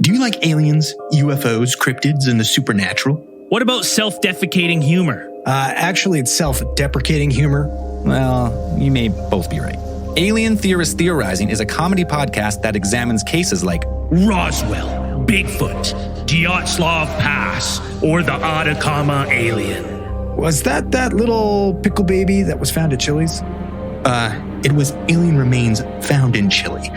Do you like aliens, UFOs, cryptids, and the supernatural? What about self-defecating humor? Actually, it's self-deprecating humor. Well, you may both be right. Alien Theorist Theorizing is a comedy podcast that examines cases like Roswell, Bigfoot, Dyatlov Pass, or the Atacama alien. Was that little pickle baby that was found at Chili's? It was alien remains found in Chile.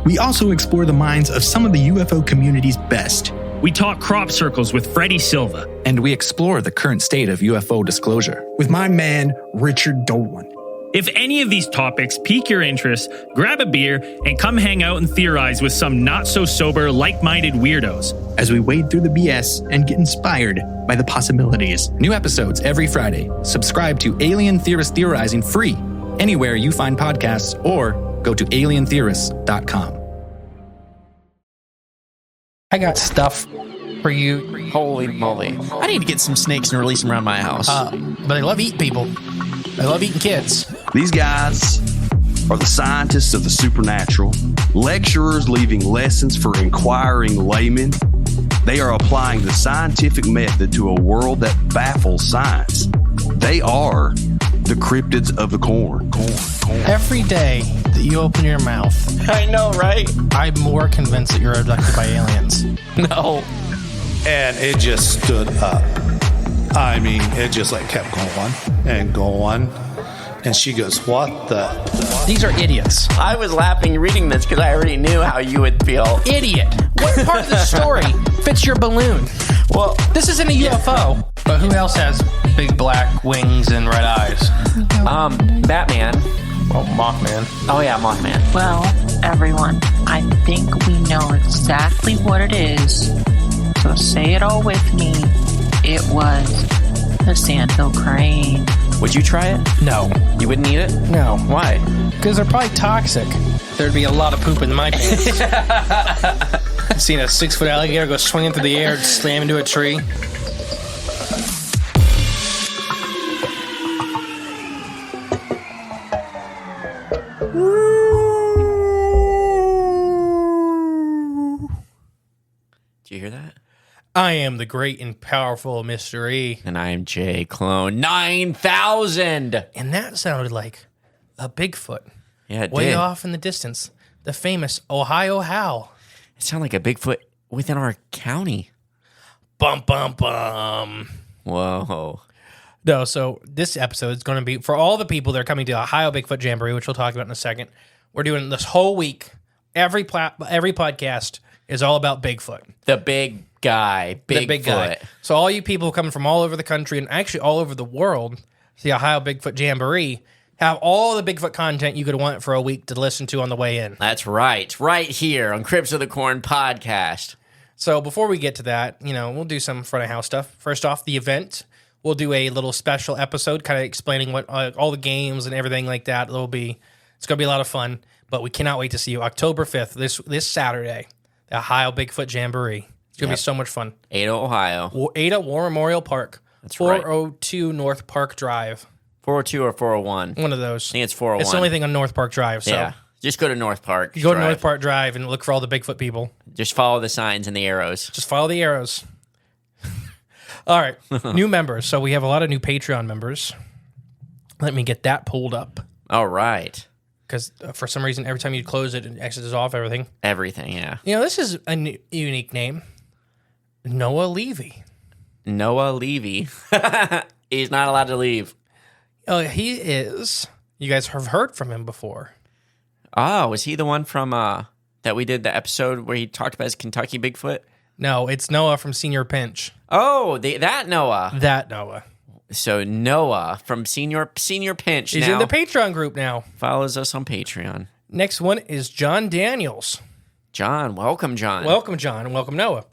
We also explore the minds of some of the UFO community's best. We talk crop circles with Freddie Silva. and we explore the current state of UFO disclosure. With my man, Richard Dolan. If any of these topics pique your interest, grab a beer and come hang out and theorize with some not-so-sober, like-minded weirdos. As we wade through the BS and get inspired by the possibilities. New episodes every Friday. Subscribe to Alien Theorist Theorizing free anywhere you find podcasts or go to alientheorists.com. I got stuff for you. Holy moly. I need to get some snakes and release them around my house. But they love eating people. They love eating kids. These guys are the scientists of the supernatural, lecturers leaving lessons for inquiring laymen. They are applying the scientific method to a world that baffles science. They are the cryptids of the corn. Every day that you open your mouth, I know, right? I'm more convinced that you're abducted by aliens. No. And it just stood up. I mean, it just like kept going and going. And she goes, what the? These are idiots. I was laughing reading this because I already knew how you would feel. Idiot. What part of the story fits your balloon? Well, This isn't a UFO. But who else has big black wings and red eyes? Batman. Oh, Mothman. Oh, yeah, Mothman. Well, everyone, I think we know exactly what it is. So say it all with me. It was the sandhill crane. Would you try it? No. You wouldn't eat it? No. Why? Because they're probably toxic. There'd be a lot of poop in my pants. I've seen a 6-foot alligator go swinging through the air and slam into a tree. Do you hear that? I am the great and powerful Mr. E. And I am J Clone 9000. And that sounded like a Bigfoot. Yeah, it Way did. off in the distance. The famous Ohio Howl. It sounded like a Bigfoot within our county. Bum, bum, bum. Whoa. No, so this episode is going to be for all the people that are coming to Ohio Bigfoot Jamboree, which we'll talk about in a second. We're doing this whole week. Every podcast is all about Bigfoot. The big guy. The big guy. So all you people coming from all over the country and actually all over the world to the Ohio Bigfoot Jamboree have all the Bigfoot content you could want for a week to listen to on the way in. That's right. Right here on Crypts of the Corn podcast. So before we get to that, we'll do some front of house stuff. First off, the event. We'll do a little special episode kind of explaining what all the games and everything like that. It's going to be a lot of fun, but we cannot wait to see you October 5th, this Saturday, the Ohio Bigfoot Jamboree. It's going to be so much fun. Ada, Ohio. Ada War Memorial Park. That's 402 North Park Drive. 402 or 401? One of those. I think it's 401. It's the only thing on North Park Drive. So yeah. Just go to North Park. You go to North Park Drive and look for all the Bigfoot people. Just follow the signs and the arrows. Just follow the arrows. All right. New members. So we have a lot of new Patreon members. Let me get that pulled up. All right. Because for some reason, every time you close it, it exits off everything. Everything, yeah. This is a unique name. Noah Levy. Noah Levy. He's not allowed to leave. Oh, he is. You guys have heard from him before. Oh, was he the one from that we did the episode where he talked about his Kentucky Bigfoot? No, it's Noah from Senior Pinch. Oh, that Noah. That Noah. So Noah from Senior Pinch. He's now in the Patreon group now. Follows us on Patreon. Next one is John Daniels. John, welcome, John. Welcome, John, and welcome, Noah.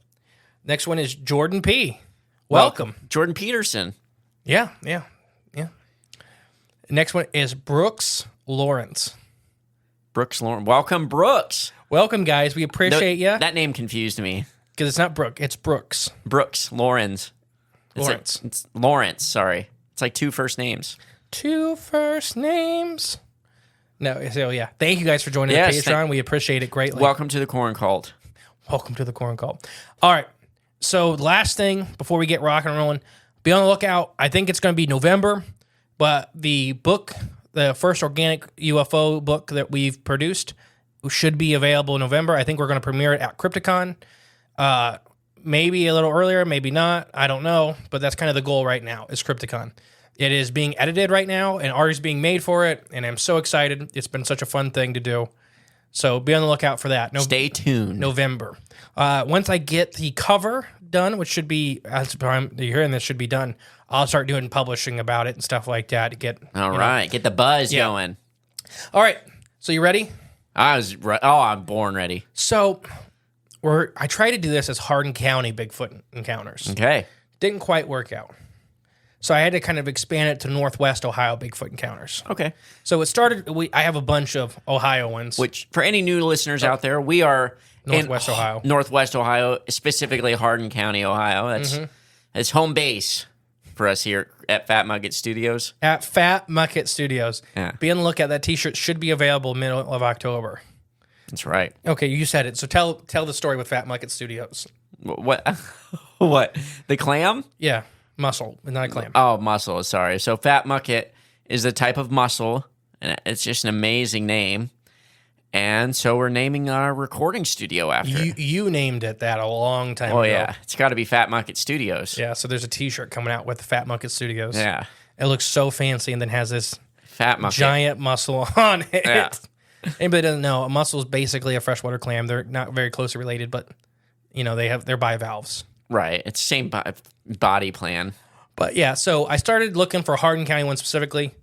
Next one is Jordan P. Welcome. Jordan Peterson. Yeah. Next one is Brooks Lawrence. Brooks Lawrence. Welcome, Brooks. Welcome, guys. We appreciate you. That name confused me. Because it's not Brooke, it's Brooks. Brooks Lawrence. Lawrence. It's Lawrence, sorry. It's like two first names. Two first names. No, so yeah. Thank you guys for joining the Patreon. We appreciate it greatly. Welcome to the Corn Cult. Welcome to the corn cult. All right. So last thing before we get rocking and rolling, be on the lookout. I think it's going to be November, but the book, the first organic UFO book that we've produced, should be available in November. I think we're going to premiere it at Crypticon. Maybe a little earlier, maybe not. I don't know, but that's kind of the goal right now is Crypticon. It is being edited right now, and art is being made for it, and I'm so excited. It's been such a fun thing to do. So be on the lookout for that. Stay tuned. November. Once I get the cover done, which should be, as the time you're hearing this should be done, I'll start doing publishing about it and stuff like that to get. All right, get the buzz going. All right, so you ready? I'm born ready. So I tried to do this as Hardin County Bigfoot encounters. Okay. Didn't quite work out. So I had to kind of expand it to Northwest Ohio Bigfoot encounters. Okay. So it started, I have a bunch of Ohio ones. Which, for any new listeners out there, we are Northwest Ohio. Northwest Ohio, specifically Hardin County, Ohio. That's home base for us here at Fat Mucket Studios. At Fat Mucket Studios. Yeah. Be on the lookout. That t-shirt should be available middle of October. That's right. Okay, you said it. So tell the story with Fat Mucket Studios. What? What? The clam? Yeah, mussel, not a clam. Oh, mussel. Sorry. So Fat Mucket is a type of mussel, and it's just an amazing name. And so we're naming our recording studio after it. You named it that a long time ago. Oh, yeah. It's got to be Fat Mucket Studios. Yeah, so there's a t-shirt coming out with the Fat Mucket Studios. Yeah. It looks so fancy and then has this Fat Mucket. giant mussel on it. Yeah. Anybody doesn't know, a mussel is basically a freshwater clam. They're not very closely related, but they're bivalves. Right. It's the same body plan. But yeah, so I started looking for Hardin County ones specifically.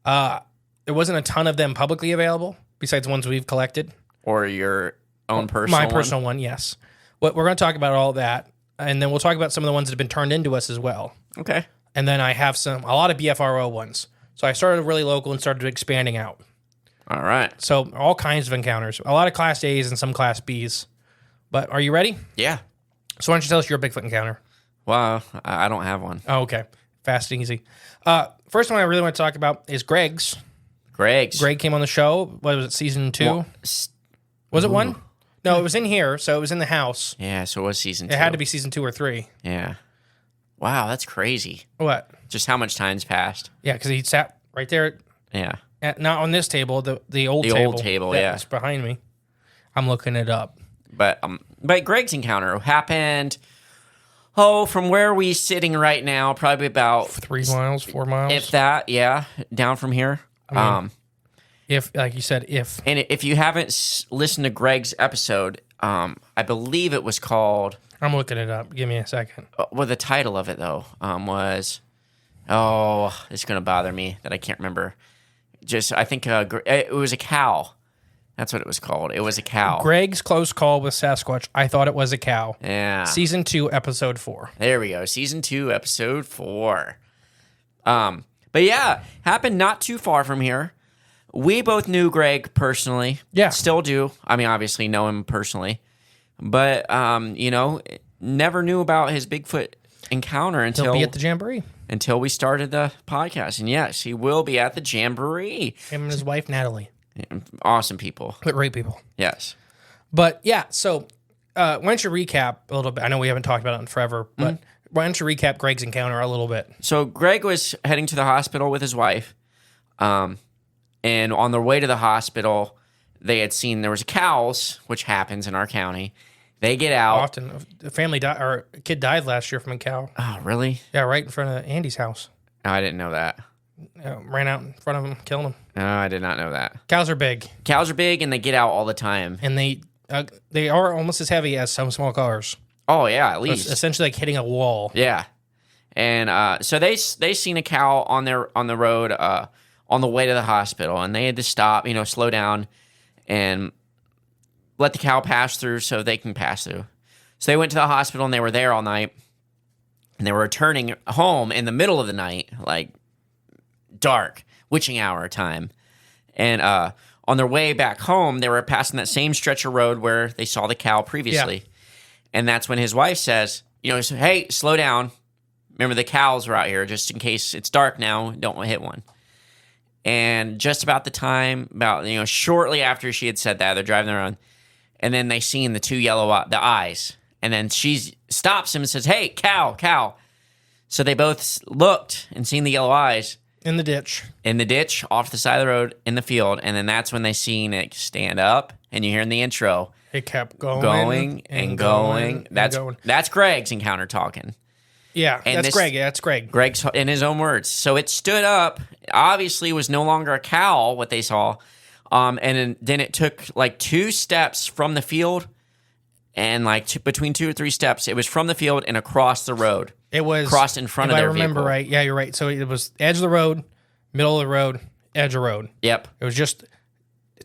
There wasn't a ton of them publicly available besides ones we've collected. Or your own personal My personal one, yes. We're going to talk about all that, and then we'll talk about some of the ones that have been turned into us as well. Okay. And then I have a lot of BFRO ones. So I started really local and started expanding out. All right. So all kinds of encounters. A lot of Class A's and some Class B's. But are you ready? Yeah. So why don't you tell us your Bigfoot encounter? Well, I don't have one. Oh, okay. Fast and easy. First one I really want to talk about is Greg's. Greg came on the show. What was it, season 2? Well, was it 1? No, it was in here, so it was in the house. Yeah, so it was season 2. It had to be season 2 or 3. Yeah. Wow, that's crazy. What? Just how much time's passed. Yeah, because he sat right there. Yeah. Not on this table, the old table. The old table, yeah. It's behind me. I'm looking it up. But Greg's encounter happened, from where we sitting right now, probably about 3 miles, 4 miles. If that, yeah, down from here. If, like you said, if. And if you haven't listened to Greg's episode, I believe it was called... I'm looking it up. Give me a second. Well, the title of it, though, was... Oh, it's going to bother me that I can't remember. I think it was a cow. That's what it was called. It was a cow. Greg's Close Call with Sasquatch. I thought it was a cow. Yeah. Season 2, episode 4. There we go. Season 2, episode 4. But yeah, happened not too far from here. We both knew Greg personally. Yeah. Still do. I mean, obviously know him personally. But, never knew about his Bigfoot encounter until... He'll be at the Jamboree. Until we started the podcast. And yes, he will be at the Jamboree. Him and his wife, Natalie. Awesome people. Great people. Yes. But yeah, so why don't you recap a little bit? I know we haven't talked about it in forever, but why don't you recap Greg's encounter a little bit? So Greg was heading to the hospital with his wife. And on their way to the hospital, they had seen there was cows, which happens in our county. They get out. Often. A family died, or a kid died last year from a cow. Oh, really? Yeah, right in front of Andy's house. Oh, I didn't know that. Ran out in front of him, killed him. No, I did not know that. Cows are big. Cows are big, and they get out all the time. And they are almost as heavy as some small cars. Oh, yeah, at least. It's essentially like hitting a wall. Yeah. And so they seen a cow on the road on the way to the hospital, and they had to stop, slow down, and let the cow pass through so they can pass through. So they went to the hospital, and they were there all night, and they were returning home in the middle of the night, like dark, witching hour time. And on their way back home, they were passing that same stretch of road where they saw the cow previously. Yeah. And that's when his wife says, hey, slow down. Remember, the cows are out here just in case it's dark now. Don't hit one. And just about the time, shortly after she had said that, they're driving around, and then they seen the 2 yellow the eyes, and then she stops him and says, "Hey, cow." So they both looked and seen the yellow eyes In the ditch, off the side of the road, in the field, and then that's when they seen it stand up, and you hear in the intro, it kept going. That's Greg's encounter talking. Yeah, And that's Greg. Yeah, that's Greg. Greg's in his own words. So it stood up. Obviously, was no longer a cow. What they saw, and then it took like 2 steps from the field, and like between 2 or 3 steps, it was from the field and across the road. It was crossed in front of their vehicle. If I remember right. Yeah, you're right. So it was edge of the road, middle of the road, edge of the road. Yep. It was just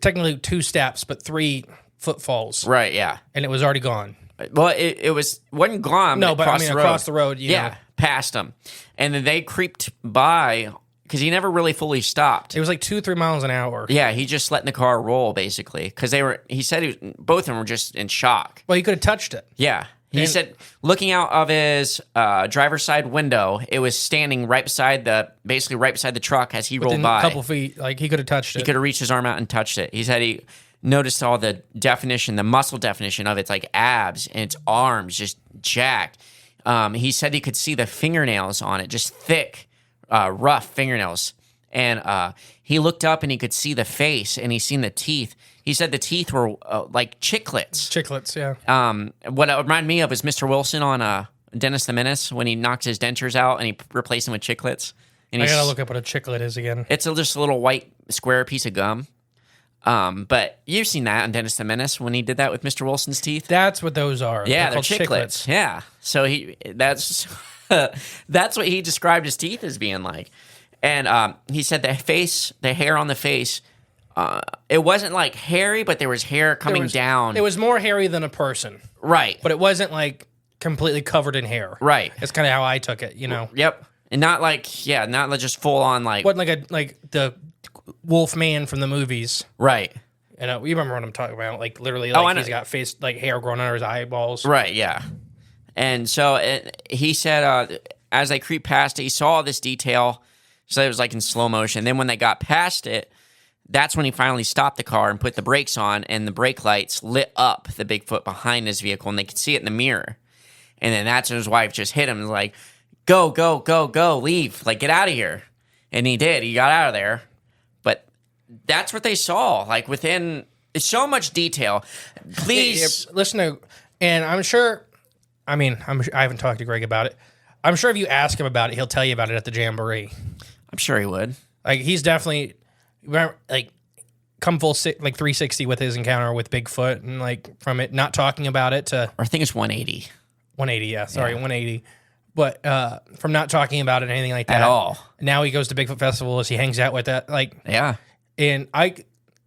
technically 2 steps, but 3 footfalls. Right. Yeah. And it was already gone. Well, it wasn't gone. No, but across the road. Yeah, past them, and then they creeped by because he never really fully stopped. It was like 2-3 miles an hour. Yeah, he just letting the car roll basically because they were. He said both of them were just in shock. Well, he could have touched it. Yeah, he said looking out of his driver's side window, it was standing right beside the truck as he rolled by. A couple feet, like he could have touched it. He could have reached his arm out and touched it. He said he noticed all the definition, the muscle definition of its like abs and its arms just jacked. He said he could see the fingernails on it, just thick, rough fingernails. And he looked up and he could see the face and he seen the teeth. He said the teeth were like chiclets. Chiclets, yeah. What it reminded me of is Mr. Wilson on Dennis the Menace when he knocked his dentures out and he replaced them with chiclets. And I gotta look up what a chiclet is again. It's just a little white square piece of gum. But you've seen that on Dennis the Menace when he did that with Mr. Wilson's teeth. That's what those are. Yeah, they're chiclets. Yeah. So that's what he described his teeth as being like. And he said the hair on the face, it wasn't like hairy, but there was hair coming down. It was more hairy than a person. Right. But it wasn't like completely covered in hair. Right. That's kind of how I took it, you know. Yep. And not like just full on like. Wasn't like the Wolf Man from the movies. Right. You know, you remember what I'm talking about? Like literally, like he's got face like hair growing under his eyeballs. Right. Yeah. And so he said, as they creeped past it, he saw this detail. So it was like in slow motion. Then when they got past it, that's when he finally stopped the car and put the brakes on, and the brake lights lit up the Bigfoot behind his vehicle, and they could see it in the mirror. And then that's when his wife just hit him and was like, "Go, go, go, go, leave! Like get out of here!" And he did. He got out of there. But that's what they saw. Like within so much detail. Please listen to, and I'm sure. I mean, I haven't talked to Greg about it. I'm sure if you ask him about it, he'll tell you about it at the Jamboree. I'm sure he would. Like he's definitely like come full like 360 with his encounter with Bigfoot, and like from it not talking about it to, or I think it's 180. 180, yeah. Sorry, 180. But from not talking about it or anything like that at all. Now he goes to Bigfoot festivals. He hangs out with that. Like yeah. And I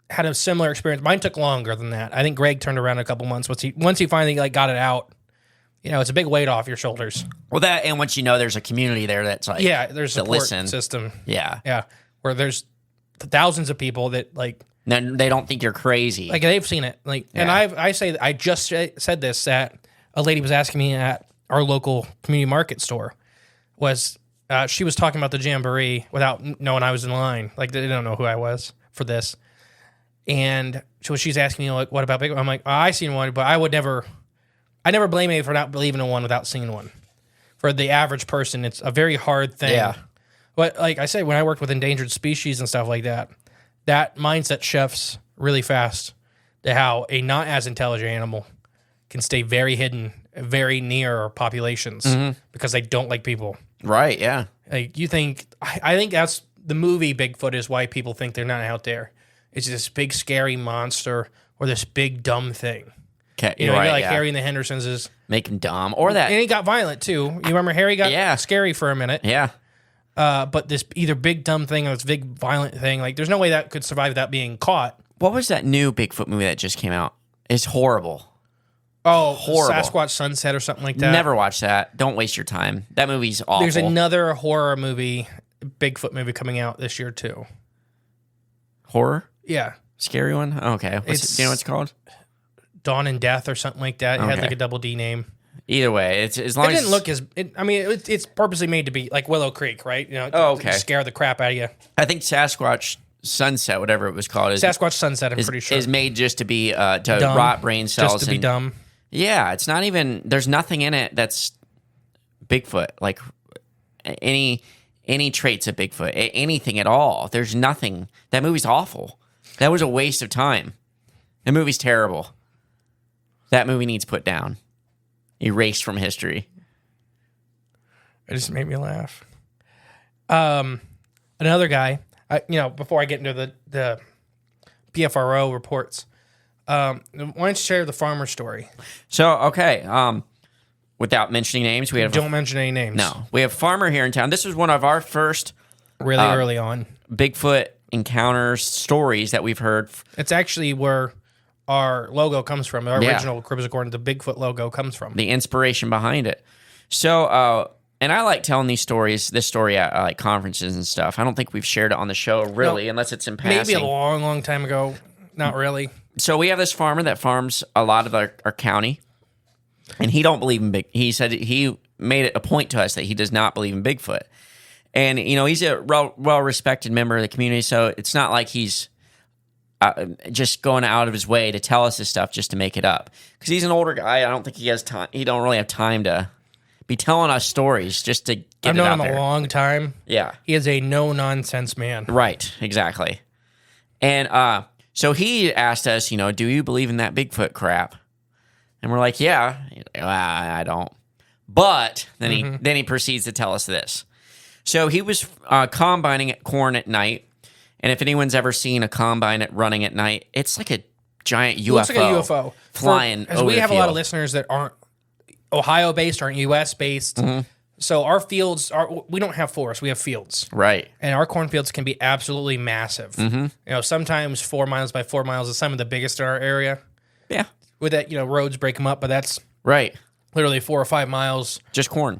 had a similar experience. Mine took longer than that. I think Greg turned around in a couple months once he finally like got it out. You know, it's a big weight off your shoulders. Well, that, and once you know there's a community there that's like, there's a support system. Yeah. Where there's thousands of people that like, they don't think you're crazy. Like they've seen it. Like, and I just said this that a lady was asking me at our local community market store was she was talking about the Jamboree without knowing I was in line. Like they don't know who I was for this, and so she's asking me like, "What about Bigfoot?" I'm like, "I seen one, but I never blame you for not believing in one without seeing one." For the average person, it's a very hard thing. Yeah. But like I said, when I worked with endangered species and stuff like that, that mindset shifts really fast to how a not as intelligent animal can stay very hidden, very near populations because they don't like people. Right, yeah. Like you think, I think that's the movie Bigfoot is why people think they're not out there. It's this big scary monster or this big dumb thing. Okay, you know, like Harry and the Hendersons is make him dumb, or that, and he got violent too. You remember Harry got scary for a minute. Yeah. But this either big dumb thing or this big violent thing, like there's no way that could survive without being caught. What was that new Bigfoot movie that just came out? It's horrible. Oh, horrible. Sasquatch Sunset or something like that. Never watch that. Don't waste your time. That movie's awful. There's another horror movie, Bigfoot movie coming out this year too. Horror? Yeah. Scary one? Oh, okay. Do you know what it's called? Dawn and Death or something like that. It had like a double D name. Either way, it's as long as... It didn't look as... it's purposely made to be like Willow Creek, right? You know, okay. Scare the crap out of you. I think Sasquatch Sunset, whatever it was called, Sasquatch Sunset. I'm pretty sure is made just to be to dumb, rot brain cells, just to be dumb. Yeah, it's not even. There's nothing in it that's Bigfoot. Like any traits of Bigfoot, anything at all. There's nothing. That movie's awful. That was a waste of time. That movie's terrible. That movie needs put down, erased from history. It just made me laugh. Another guy, before I get into the BFRO reports, why don't you share the farmer story? So, okay, without mentioning names, we have... Don't mention any names. No. We have a farmer here in town. This was one of our first... Really early on. Bigfoot encounters stories that we've heard. It's actually where our logo comes from. Our original Cryptids According to Bigfoot logo comes from. The inspiration behind it. So, and I like telling this story at like conferences and stuff. I don't think we've shared it on the show really, unless it's in passing. Maybe a long, long time ago. Not really. So we have this farmer that farms a lot of our county, and he don't believe in he said he made it a point to us that he does not believe in Bigfoot. And, he's a well-respected member of the community, so it's not like he's just going out of his way to tell us this stuff just to make it up. Because he's an older guy. I don't think he has time. He don't really have time to be telling us stories just to get it out there. I've known him a long time. Yeah. He is a no-nonsense man. Right, exactly. And so he asked us, do you believe in that Bigfoot crap? And we're like, yeah. I don't. But then he proceeds to tell us this. So he was combining corn at night, and if anyone's ever seen a combine running at night, it's like a giant UFO. It looks like a UFO flying over we the have field. a lot of listeners that aren't Ohio-based, aren't U.S.-based. So our fields we don't have forests, we have fields. Right. And our cornfields can be absolutely massive. Sometimes 4 miles by 4 miles is some of the biggest in our area. Yeah. With that, roads break them up, but that's right. Literally 4 or 5 miles. Just corn.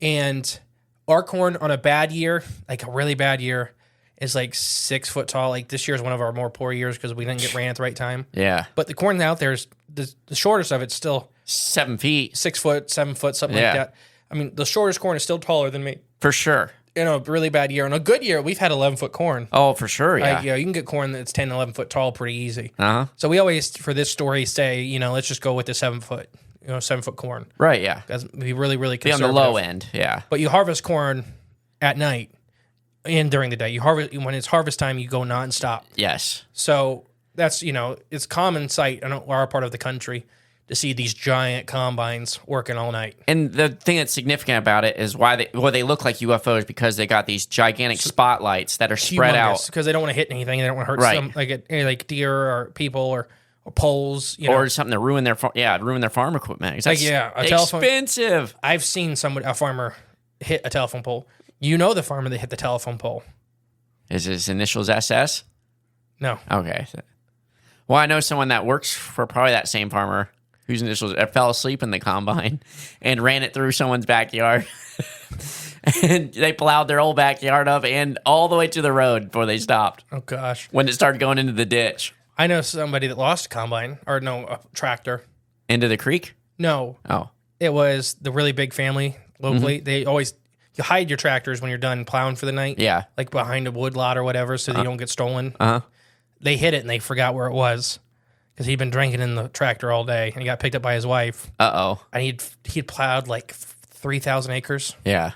And our corn on a bad year, like a really bad year, is like 6 foot tall. Like this year is one of our more poor years because we didn't get rain at the right time. Yeah. But the corn out there is the shortest of it's still 7 feet, 6 foot, 7 foot, something like that. I mean, the shortest corn is still taller than me. For sure. In a really bad year. In a good year, we've had 11-foot corn. Oh, for sure, yeah. Like, you can get corn that's 10, 11 foot tall pretty easy. So we always, for this story, say, let's just go with the 7 foot. 7 foot corn. Right, yeah. That's be really, really conservative. Be on the low end, yeah. But you harvest corn at night and during the day. You harvest when it's harvest time, you go nonstop. Yes. So that's it's common sight in our part of the country to see these giant combines working all night. And the thing that's significant about it is why they look like UFOs because they got these gigantic spotlights that are spread out because they don't want to hit anything. They don't want to hurt some like deer or people or poles, or something to ruin their farm equipment. Like expensive. I've seen a farmer hit a telephone pole. The farmer that hit the telephone pole. Is his initials SS? No. Okay. Well, I know someone that works for probably that same farmer whose initials fell asleep in the combine and ran it through someone's backyard. And they plowed their whole backyard up and all the way to the road before they stopped. Oh, gosh. When it started going into the ditch. I know somebody that lost a combine, a tractor. Into the creek? No. Oh. It was the really big family locally. They always, you hide your tractors when you're done plowing for the night. Yeah. Like behind a wood lot or whatever so they don't get stolen. They hit it and they forgot where it was because he'd been drinking in the tractor all day and he got picked up by his wife. Uh-oh. And he'd plowed like 3,000 acres. Yeah.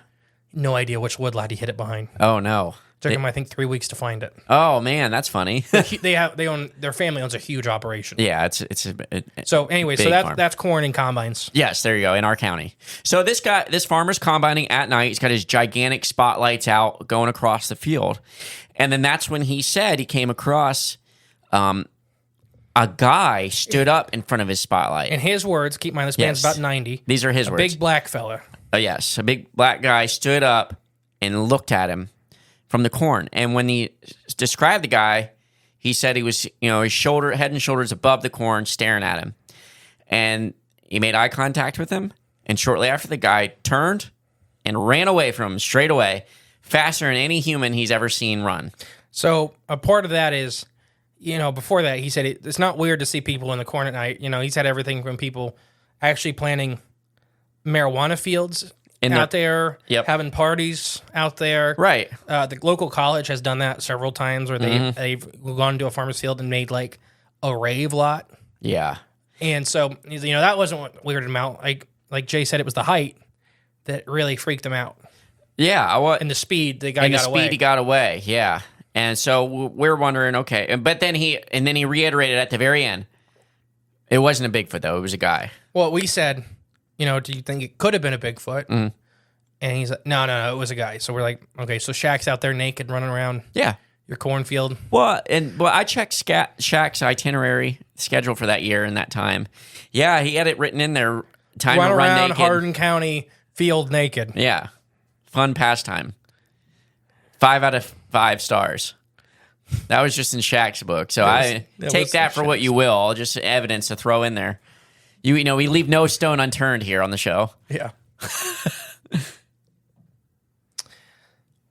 No idea which wood lot he hit it behind. Oh, no. Took him, I think, 3 weeks to find it. Oh man, that's funny. Their family owns a huge operation. Yeah, so anyway, so that's corn and combines. Yes, there you go in our county. So this farmer's combining at night. He's got his gigantic spotlights out going across the field, and then that's when he said he came across a guy stood up in front of his spotlight. In his words, keep in mind this man's about 90. These are his words. A big black fella. Yes, a big black guy stood up and looked at him from the corn. And when he described the guy, he said he was, his head and shoulders above the corn staring at him. And he made eye contact with him. And shortly after, the guy turned and ran away from him straight away, faster than any human he's ever seen run. So a part of that is, before that, he said it's not weird to see people in the corn at night. He's had everything from people actually planting marijuana fields out there, Yep. having parties out there. Right. The local college has done that several times where they've gone to a farmer's field and made like a rave lot. Yeah. And so, that wasn't what weirded him out. Like Jay said, it was the height that really freaked him out. Yeah. And the speed, the guy got away. He got away. Yeah. And so we're wondering, okay. But then he reiterated at the very end, it wasn't a Bigfoot, though. It was a guy. Well, we said, do you think it could have been a Bigfoot? And he's like, no, it was a guy. So we're like, okay, so Shaq's out there naked running around your cornfield. Well, I checked Shaq's itinerary schedule for that year and that time. Yeah, he had it written in there, time run to run around naked. Hardin County field naked. Yeah. Fun pastime. 5 out of 5 stars. That was just in Shaq's book. So take that for what you will. Just evidence to throw in there. We leave no stone unturned here on the show. Yeah.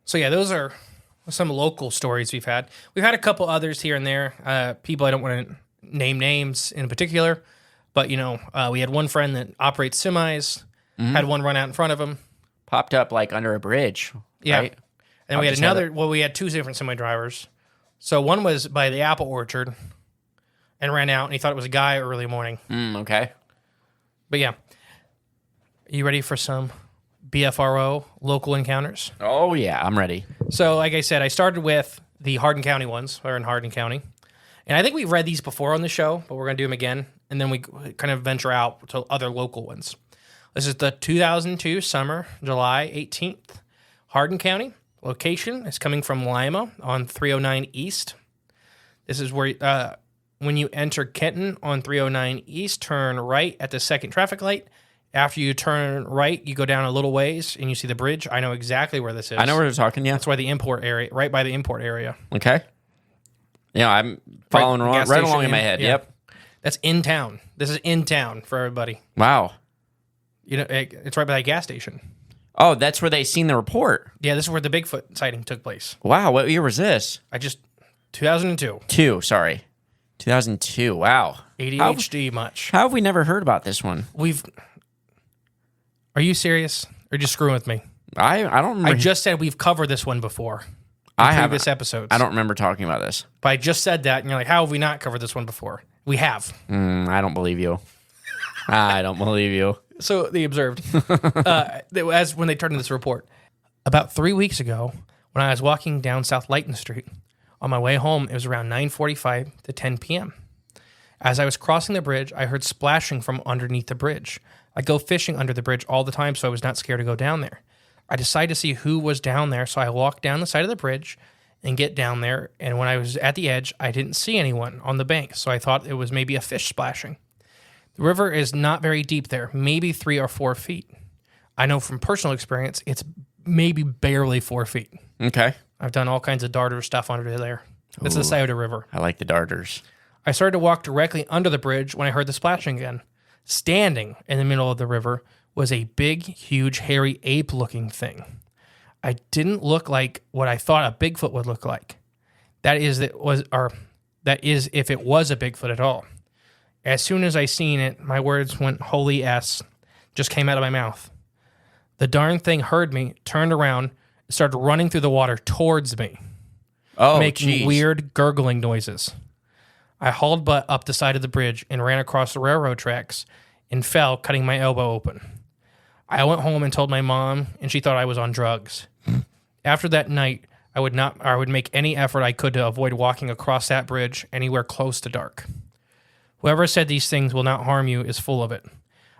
So yeah, those are some local stories we've had. We've had a couple others here and there. People I don't want to name names in particular, but we had one friend that operates semis. Had one run out in front of him. Popped up like under a bridge. Yeah. Right? And we had another. Well, we had 2 different semi drivers. So one was by the apple orchard and ran out, and he thought it was a guy early morning. Okay. But yeah, you ready for some BFRO local encounters? Oh yeah, I'm ready. So like I said, I started with the Hardin County ones. We're in Hardin County. And I think we've read these before on the show, but we're going to do them again. And then we kind of venture out to other local ones. This is the 2002 summer, July 18th. Hardin County. Location is coming from Lima on 309 East. This is where, when you enter Kenton on 309 East, turn right at the second traffic light. After you turn right, you go down a little ways and you see the bridge. I know exactly where this is. I know where you're talking, yeah. That's why the import area, right by the import area. Okay. Yeah, I'm following right along in my head. Yeah. Yep. That's in town. This is in town for everybody. Wow. It's right by that gas station. Oh, that's where they seen the report. Yeah, this is where the Bigfoot sighting took place. Wow, what year was this? 2002. 2002. Wow. ADHD much. How have we never heard about this one? Are you serious? Or just screwing with me? I don't remember. I just said we've covered this one before. Previous episodes. I don't remember talking about this. But I just said that, and you're like, how have we not covered this one before? We have. I don't believe you. I don't believe you. So they observed, as when they turned in this report, about 3 weeks ago, when I was walking down South Lighton Street, on my way home, it was around 9:45 to 10 p.m. As I was crossing the bridge, I heard splashing from underneath the bridge. I go fishing under the bridge all the time, so I was not scared to go down there. I decided to see who was down there, so I walked down the side of the bridge and get down there, and when I was at the edge, I didn't see anyone on the bank, so I thought it was maybe a fish splashing. The river is not very deep there, maybe 3 or 4 feet. I know from personal experience, it's maybe barely 4 feet. Okay. I've done all kinds of darter stuff under there. It's the Scioto River. I like the darters. I started to walk directly under the bridge when I heard the splashing again. Standing in the middle of the river was a big, huge, hairy ape-looking thing. I didn't look like what I thought a Bigfoot would look like. That is if it was a Bigfoot at all. As soon as I seen it, my words went, "Holy S," just came out of my mouth. The darn thing heard me, turned around, started running through the water towards me, making weird gurgling noises. I hauled butt up the side of the bridge and ran across the railroad tracks and fell, cutting my elbow open. I went home and told my mom, and she thought I was on drugs. After that night, I would make any effort I could to avoid walking across that bridge anywhere close to dark. Whoever said these things will not harm you is full of it.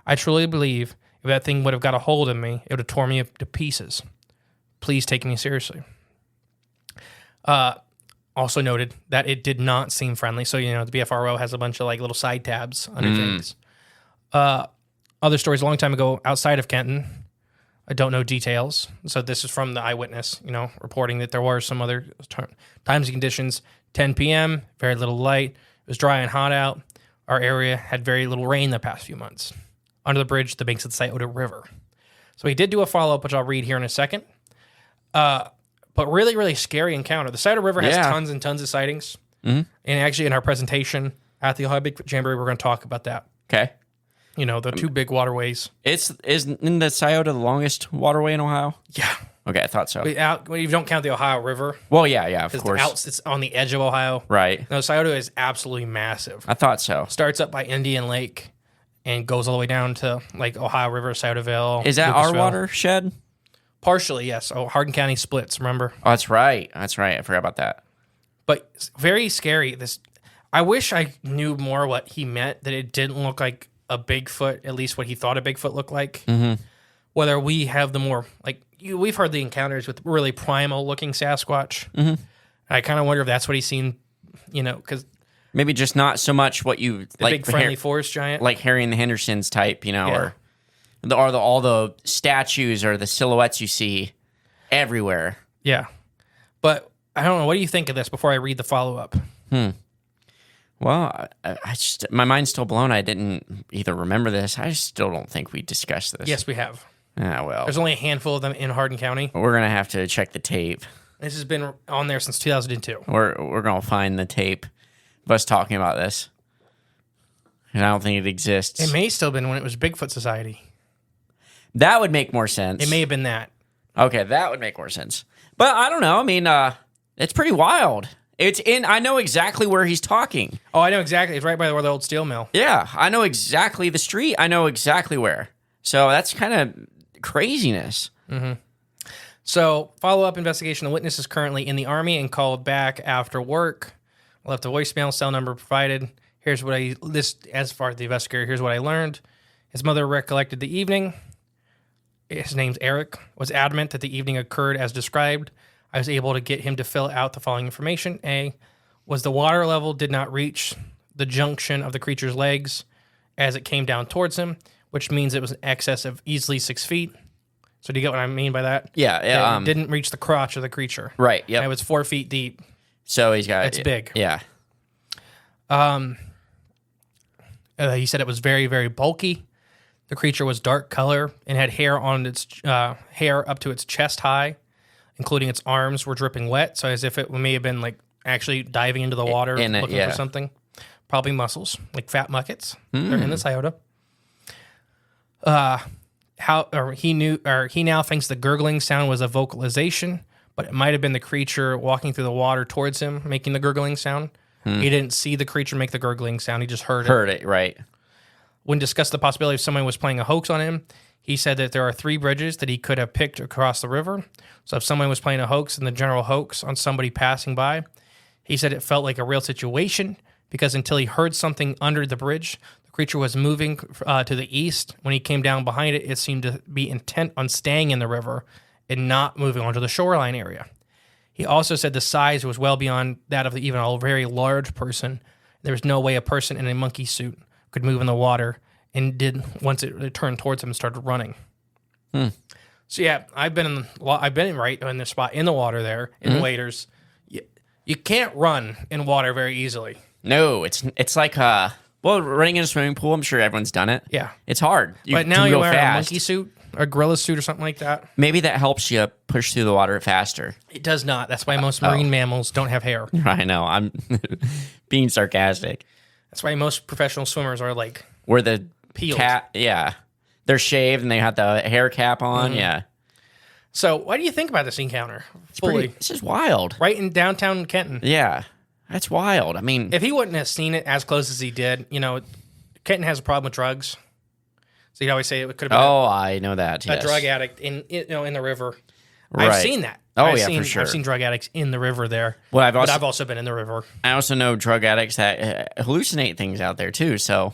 I truly believe if that thing would have got a hold of me, it would have torn me to pieces. Please take me seriously. Also noted that it did not seem friendly. So, the BFRO has a bunch of little side tabs under things. Other stories a long time ago outside of Kenton. I don't know details. So this is from the eyewitness, reporting that there were some other times and conditions. 10 p.m., very little light. It was dry and hot out. Our area had very little rain the past few months. Under the bridge, the banks of the Scioto River. So he did do a follow-up, which I'll read here in a second. But really, really scary encounter. The Scioto River has tons and tons of sightings. Mm-hmm. And actually, in our presentation at the Ohio Bigfoot Jamboree, we're going to talk about that. Okay. The two big waterways. Isn't the Scioto the longest waterway in Ohio? Yeah. Okay, I thought so. You don't count the Ohio River. Well, yeah, of course. It's on the edge of Ohio. Right. No, Scioto is absolutely massive. I thought so. Starts up by Indian Lake and goes all the way down to like Ohio River, Sciottoville. Is that our Lucasville. watershed? Partially, yes. Oh, Hardin County splits, remember? Oh, that's right. I forgot about that. But it's very scary. I wish I knew more what he meant, that it didn't look like a Bigfoot, at least what he thought a Bigfoot looked like. Mm-hmm. Whether we have the more, we've heard the encounters with really primal looking Sasquatch. Mm-hmm. I kind of wonder if that's what he's seen, because maybe just not so much what you like, big friendly forest giant, like Harry and the Hendersons type, or all the statues or the silhouettes you see everywhere. Yeah, but I don't know. What do you think of this? Before I read the follow up. Well, I just my mind's still blown. I didn't either remember this. I still don't think we discussed this. Yes, we have. Ah, well. There's only a handful of them in Hardin County. We're gonna have to check the tape. This has been on there since 2002. We're gonna find the tape of us talking about this, and I don't think it exists. It may still have been when it was Bigfoot Society. That would make more sense. It may have been that. Okay, that would make more sense. But I don't know. I mean, it's pretty wild. I know exactly where he's talking. Oh, I know exactly. It's right by where the old steel mill. Yeah, I know exactly the street. I know exactly where. So that's kind of craziness. Mm-hmm. So, follow-up investigation. The witness is currently in the Army and called back after work. Left a voicemail, cell number provided. Here's what as far as the investigator, here's what I learned. His mother recollected the evening. His name's Eric. Was adamant that the evening occurred as described. I was able to get him to fill out the following information. A, was the water level did not reach the junction of the creature's legs as it came down towards him, which means it was in excess of easily 6 feet. So do you get what I mean by that? Yeah. It didn't reach the crotch of the creature. Right, yeah. It was 4 feet deep. So he's got... It's big. Yeah. He said it was very, very bulky. The creature was dark color and had hair on its hair up to its chest high, including its arms were dripping wet. So as if it may have been actually diving into the water looking for something. Probably mussels, like fat muckets. They're in the Scioto. He now thinks the gurgling sound was a vocalization, but it might have been the creature walking through the water towards him, making the gurgling sound. He didn't see the creature make the gurgling sound. He just heard it. Heard it, right. When discussed the possibility of someone was playing a hoax on him, he said that there are 3 bridges that he could have picked across the river. So if someone was playing a hoax and the general hoax on somebody passing by, he said it felt like a real situation because until he heard something under the bridge, the creature was moving to the east. When he came down behind it, it seemed to be intent on staying in the river and not moving onto the shoreline area. He also said the size was well beyond that of even a very large person. There was no way a person in a monkey suit could move in the water, and did once it turned towards him and started running. So yeah, I've been right in the spot in the water there in waders. You can't run in water very easily. No, it's like running in a swimming pool. I'm sure everyone's done it. Yeah, it's hard. But now you wear a monkey suit, or a gorilla suit, or something like that. Maybe that helps you push through the water faster. It does not. That's why most marine mammals don't have hair. I know. I'm being sarcastic. That's why most professional swimmers are where the peeled. Cat, yeah, they're shaved and they have the hair cap on. Yeah. So, what do you think about this encounter? This is wild. Right in downtown Kenton. Yeah, that's wild. I mean, if he wouldn't have seen it as close as he did, Kenton has a problem with drugs. So you'd always say it could have been. I know that. A drug addict in the river. Right. I've seen that. For sure. I've seen drug addicts in the river there. Well, I've also been in the river. I also know drug addicts that hallucinate things out there too. So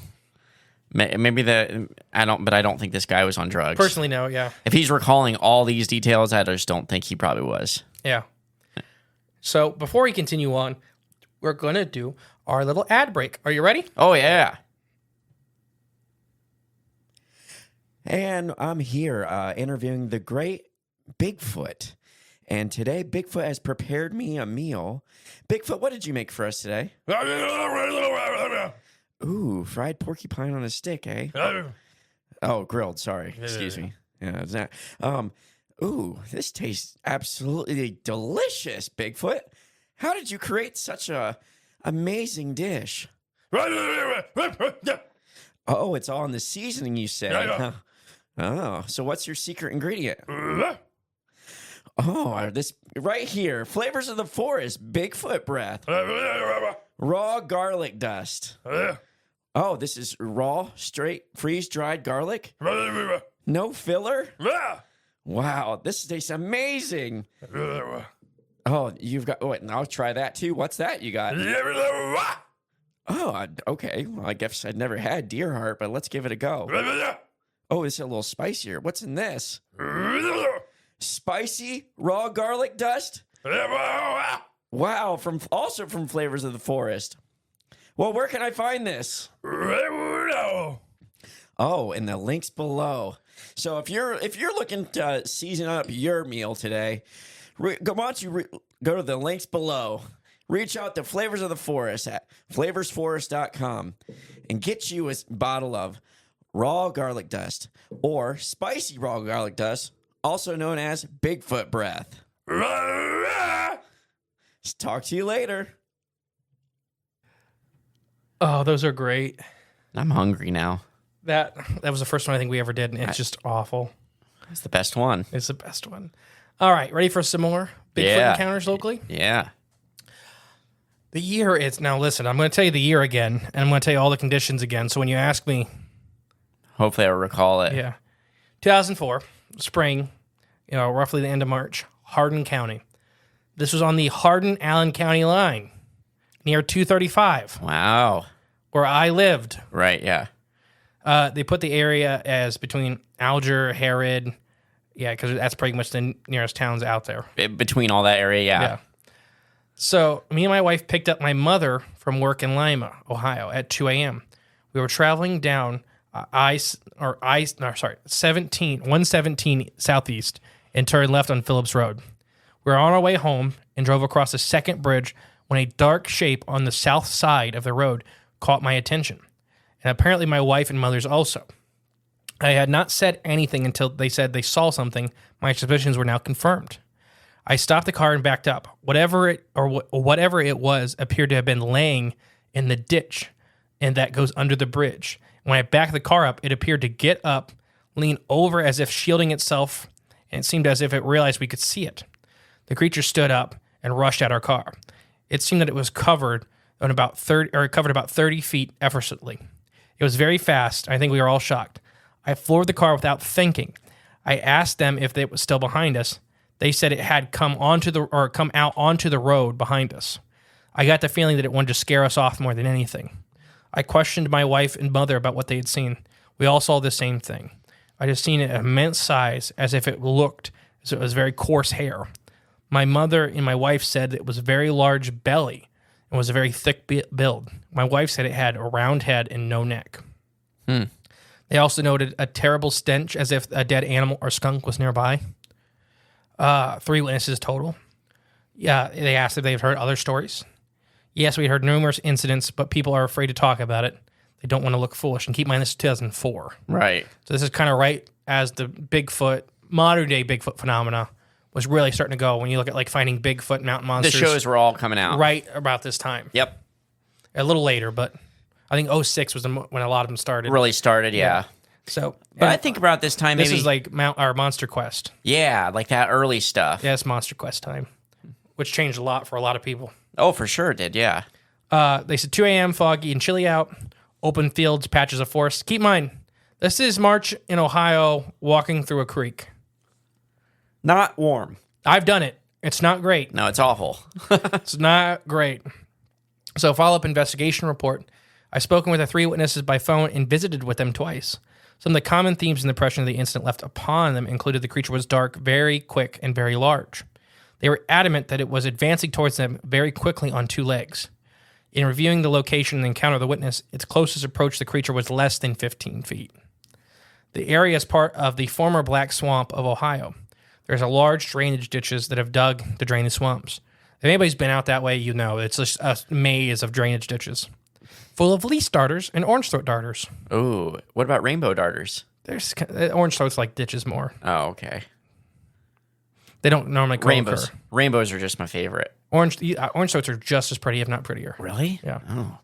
maybe I don't think this guy was on drugs. Personally, no. Yeah. If he's recalling all these details, I just don't think he probably was. Yeah. So before we continue on, we're gonna do our little ad break. Are you ready? Oh yeah. And I'm here interviewing the great Bigfoot. And today, Bigfoot has prepared me a meal. Bigfoot, what did you make for us today? Ooh, fried porcupine on a stick, eh? Oh, grilled, sorry. Excuse me. Yeah, it's that. Ooh, this tastes absolutely delicious, Bigfoot. How did you create such a amazing dish? Oh, it's all in the seasoning, you say? Huh. Oh, so what's your secret ingredient? Oh, this right here. Flavors of the forest. Bigfoot breath. Raw garlic dust. Oh, this is raw, straight, freeze-dried garlic? No filler? Wow, this tastes amazing. Oh, you've got... Wait, I'll try that too. What's that you got? Oh, okay. Well, I guess I'd never had deer heart, but let's give it a go. Oh, it's a little spicier. What's in this? Spicy raw garlic dust? Wow, also from Flavors of the Forest. Well, where can I find this? Oh, in the links below. So if you're looking to season up your meal today, go to the links below. Reach out to Flavors of the Forest at flavorsforest.com and get you a bottle of raw garlic dust or spicy raw garlic dust, also known as Bigfoot breath. Talk to you later. Oh, those are great. I'm hungry now. That was the first one I think we ever did, and it's just awful. It's the best one. It's the best one. All right, ready for some more Bigfoot encounters locally? Yeah. The year is now. Listen, I'm going to tell you the year again, and I'm going to tell you all the conditions again. So when you ask me, hopefully I'll recall it. Yeah, 2004 spring, roughly the end of March, Hardin County. This was on the Hardin-Allen County line, near 235. Wow. Where I lived. Right. Yeah. They put the area as between Alger, Harrod. Yeah, because that's pretty much the nearest towns out there. Between all that area, yeah. So me and my wife picked up my mother from work in Lima, Ohio, at 2 a.m. We were traveling down 117 southeast and turned left on Phillips Road. We were on our way home and drove across a second bridge when a dark shape on the south side of the road caught my attention. And apparently my wife and mother's also. I had not said anything until they said they saw something. My suspicions were now confirmed. I stopped the car and backed up. Whatever it was appeared to have been laying in the ditch, and that goes under the bridge. When I backed the car up, it appeared to get up, lean over as if shielding itself, and it seemed as if it realized we could see it. The creature stood up and rushed at our car. It seemed that it was covered about 30 feet effortlessly. It was very fast. I think we were all shocked. I floored the car without thinking. I asked them if it was still behind us. They said it had come out onto the road behind us. I got the feeling that it wanted to scare us off more than anything. I questioned my wife and mother about what they had seen. We all saw the same thing. I just seen it immense size, as if it looked as if it was very coarse hair. My mother and my wife said it was a very large belly and was a very thick build. My wife said it had a round head and no neck. They also noted a terrible stench, as if a dead animal or skunk was nearby. 3 witnesses total. Yeah, they asked if they've heard other stories. Yes, we heard numerous incidents, but people are afraid to talk about it. They don't want to look foolish. And keep in mind, this is 2004. Right. So this is kind of right as the modern day Bigfoot phenomena was really starting to go. When you look at like Finding Bigfoot, Mountain Monsters. The shows were all coming out. Right about this time. Yep. A little later, but I think 06 was when a lot of them started. Really started, yeah. So, but I think about this time, this is like Monster Quest. Yeah, like that early stuff. Yeah, it's Monster Quest time, which changed a lot for a lot of people. Oh, for sure it did, yeah. They said 2 a.m., foggy and chilly out, open fields, patches of forest. Keep in mind, this is March in Ohio, walking through a creek. Not warm. I've done it. It's not great. No, it's awful. It's not great. So, follow-up investigation report. I've spoken with the 3 witnesses by phone and visited with them twice. Some of the common themes and impression of the incident left upon them included the creature was dark, very quick, and very large. They were adamant that it was advancing towards them very quickly on 2 legs. In reviewing the location and encounter of the witness, its closest approach to the creature was less than 15 feet. The area is part of the former Black Swamp of Ohio. There's a large drainage ditches that have dug to drain the swamps. If anybody's been out that way, you know it's just a maze of drainage ditches, full of least darters and orange throat darters. Ooh, what about rainbow darters? There's orange throats like ditches more. Oh, okay. They don't normally rainbows. Rainbows are just my favorite. Orange throats are just as pretty, if not prettier. Really? Yeah. Oh.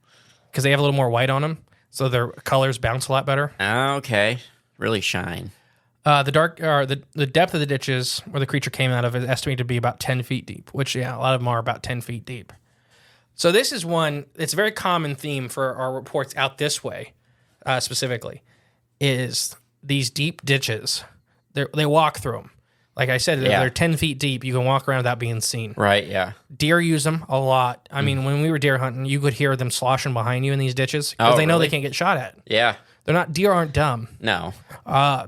Because they have a little more white on them. so their colors bounce a lot better. Okay. Really shine. The depth of the ditches where the creature came out of is estimated to be about 10 feet deep, which, yeah, a lot of them are about 10 feet deep. So this is one, it's a very common theme for our reports out this way, specifically, is these deep ditches. They walk through them. Like I said, they're 10 feet deep. You can walk around without being seen. Right, yeah. Deer use them a lot. I mean, when we were deer hunting, you could hear them sloshing behind you in these ditches because they know they can't get shot at. Yeah. Deer aren't dumb. No.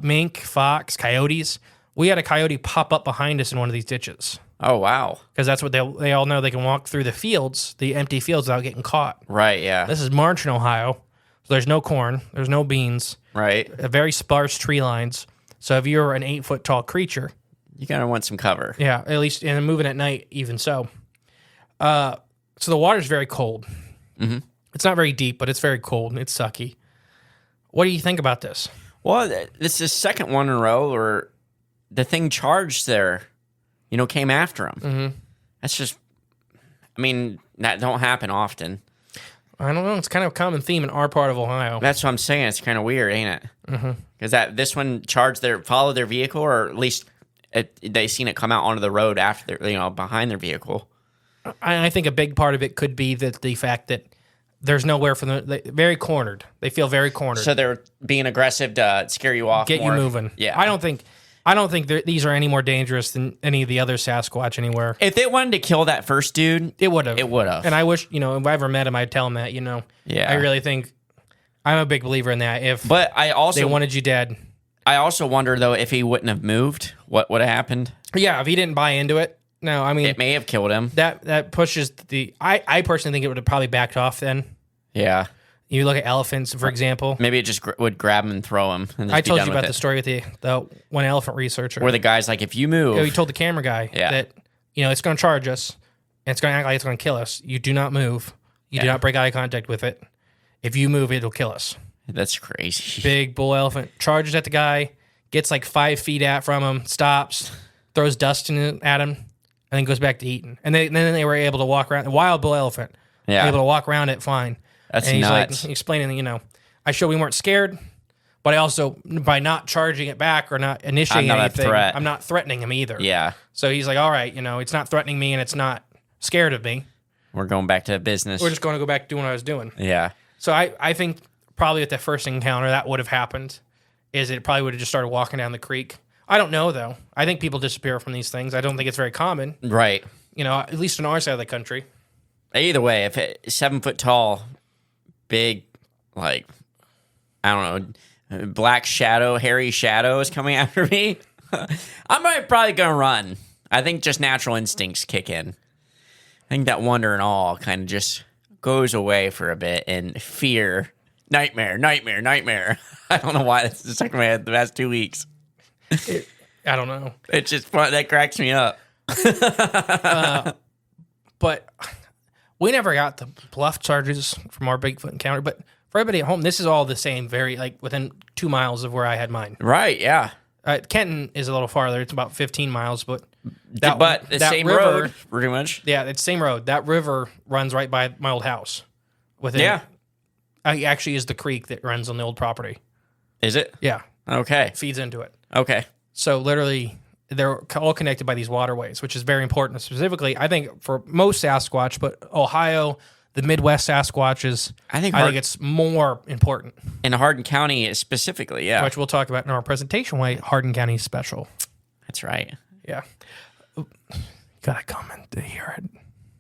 Mink, fox, coyotes. We had a coyote pop up behind us in one of these ditches. Oh, wow. Because that's what they all know. They can walk through the fields, the empty fields, without getting caught. Right, yeah. This is March in Ohio. So there's no corn. There's no beans. Right. Very sparse tree lines. So if you're an 8-foot tall creature, you gotta want some cover. Yeah, at least, and moving at night, even so. So the water's very cold. Mm-hmm. It's not very deep, but it's very cold. It's sucky. What do you think about this? Well, this is the second one in a row where the thing charged there, came after him. Mm-hmm. That's just, that don't happen often. I don't know. It's kind of a common theme in our part of Ohio. That's what I'm saying. It's kind of weird, ain't it? Because this one followed their vehicle, or at least they seen it come out onto the road after behind their vehicle. I think a big part of it could be that the fact that there's nowhere for them. Very cornered. They feel very cornered. So they're being aggressive to scare you off. Get more. you moving. Yeah. I don't think these are any more dangerous than any of the other Sasquatch anywhere. If they wanted to kill that first dude, it would have. It would have. And I wish, if I ever met him, I'd tell him that. Yeah. I really think I'm a big believer in that. But I also they wanted you dead. I also wonder though if he wouldn't have moved, what would have happened? Yeah, if he didn't buy into it. No, it may have killed him. That pushes the. I personally think it would have probably backed off then. Yeah. You look at elephants, for example. Maybe it just would grab him and throw him. And I told you about the story with the one elephant researcher. Where the guy's like, if you move. He told the camera guy that, it's going to charge us. And it's going to act like it's going to kill us. You do not move. You do not break eye contact with it. If you move, it'll kill us. That's crazy. Big bull elephant charges at the guy, gets like 5 feet from him, stops, throws dust at him, and then goes back to eating. And then they were able to walk around. A wild bull elephant. Yeah. Able to walk around it fine. That's and he's nuts. like explaining, I showed we weren't scared, but I also, by not charging it back or not initiating anything, I'm not threatening him either. Yeah. So he's like, all right, it's not threatening me and it's not scared of me. We're going back to business. We're just going to go back to doing what I was doing. Yeah. So I think probably at the first encounter that would have happened is it probably would have just started walking down the creek. I don't know, though. I think people disappear from these things. I don't think it's very common. Right. At least in our side of the country. Either way, if it's 7 foot tall, big, like, I don't know, black shadow, hairy shadow is coming after me, I'm probably going to run. I think just natural instincts kick in. I think that wonder and awe kind of just goes away for a bit, and fear, nightmare. I don't know why that's stuck in my head the past 2 weeks. I don't know. It's just fun. That cracks me up. But we never got the bluff charges from our Bigfoot encounter. But for everybody at home, this is all the same, very within 2 miles of where I had mine. Right, yeah. Kenton is a little farther. It's about 15 miles, but the same river, road, pretty much. Yeah, it's the same road. That river runs right by my old house. Actually is the creek that runs on the old property. Is it? Yeah. Okay. Feeds into it. Okay. So literally, they're all connected by these waterways, which is very important. Specifically, I think for most Sasquatch, but Ohio, the Midwest Sasquatches, I think it's more important. In Hardin County specifically, yeah. Which we'll talk about in our presentation why Hardin County is special. That's right. Yeah. You gotta come in to hear it.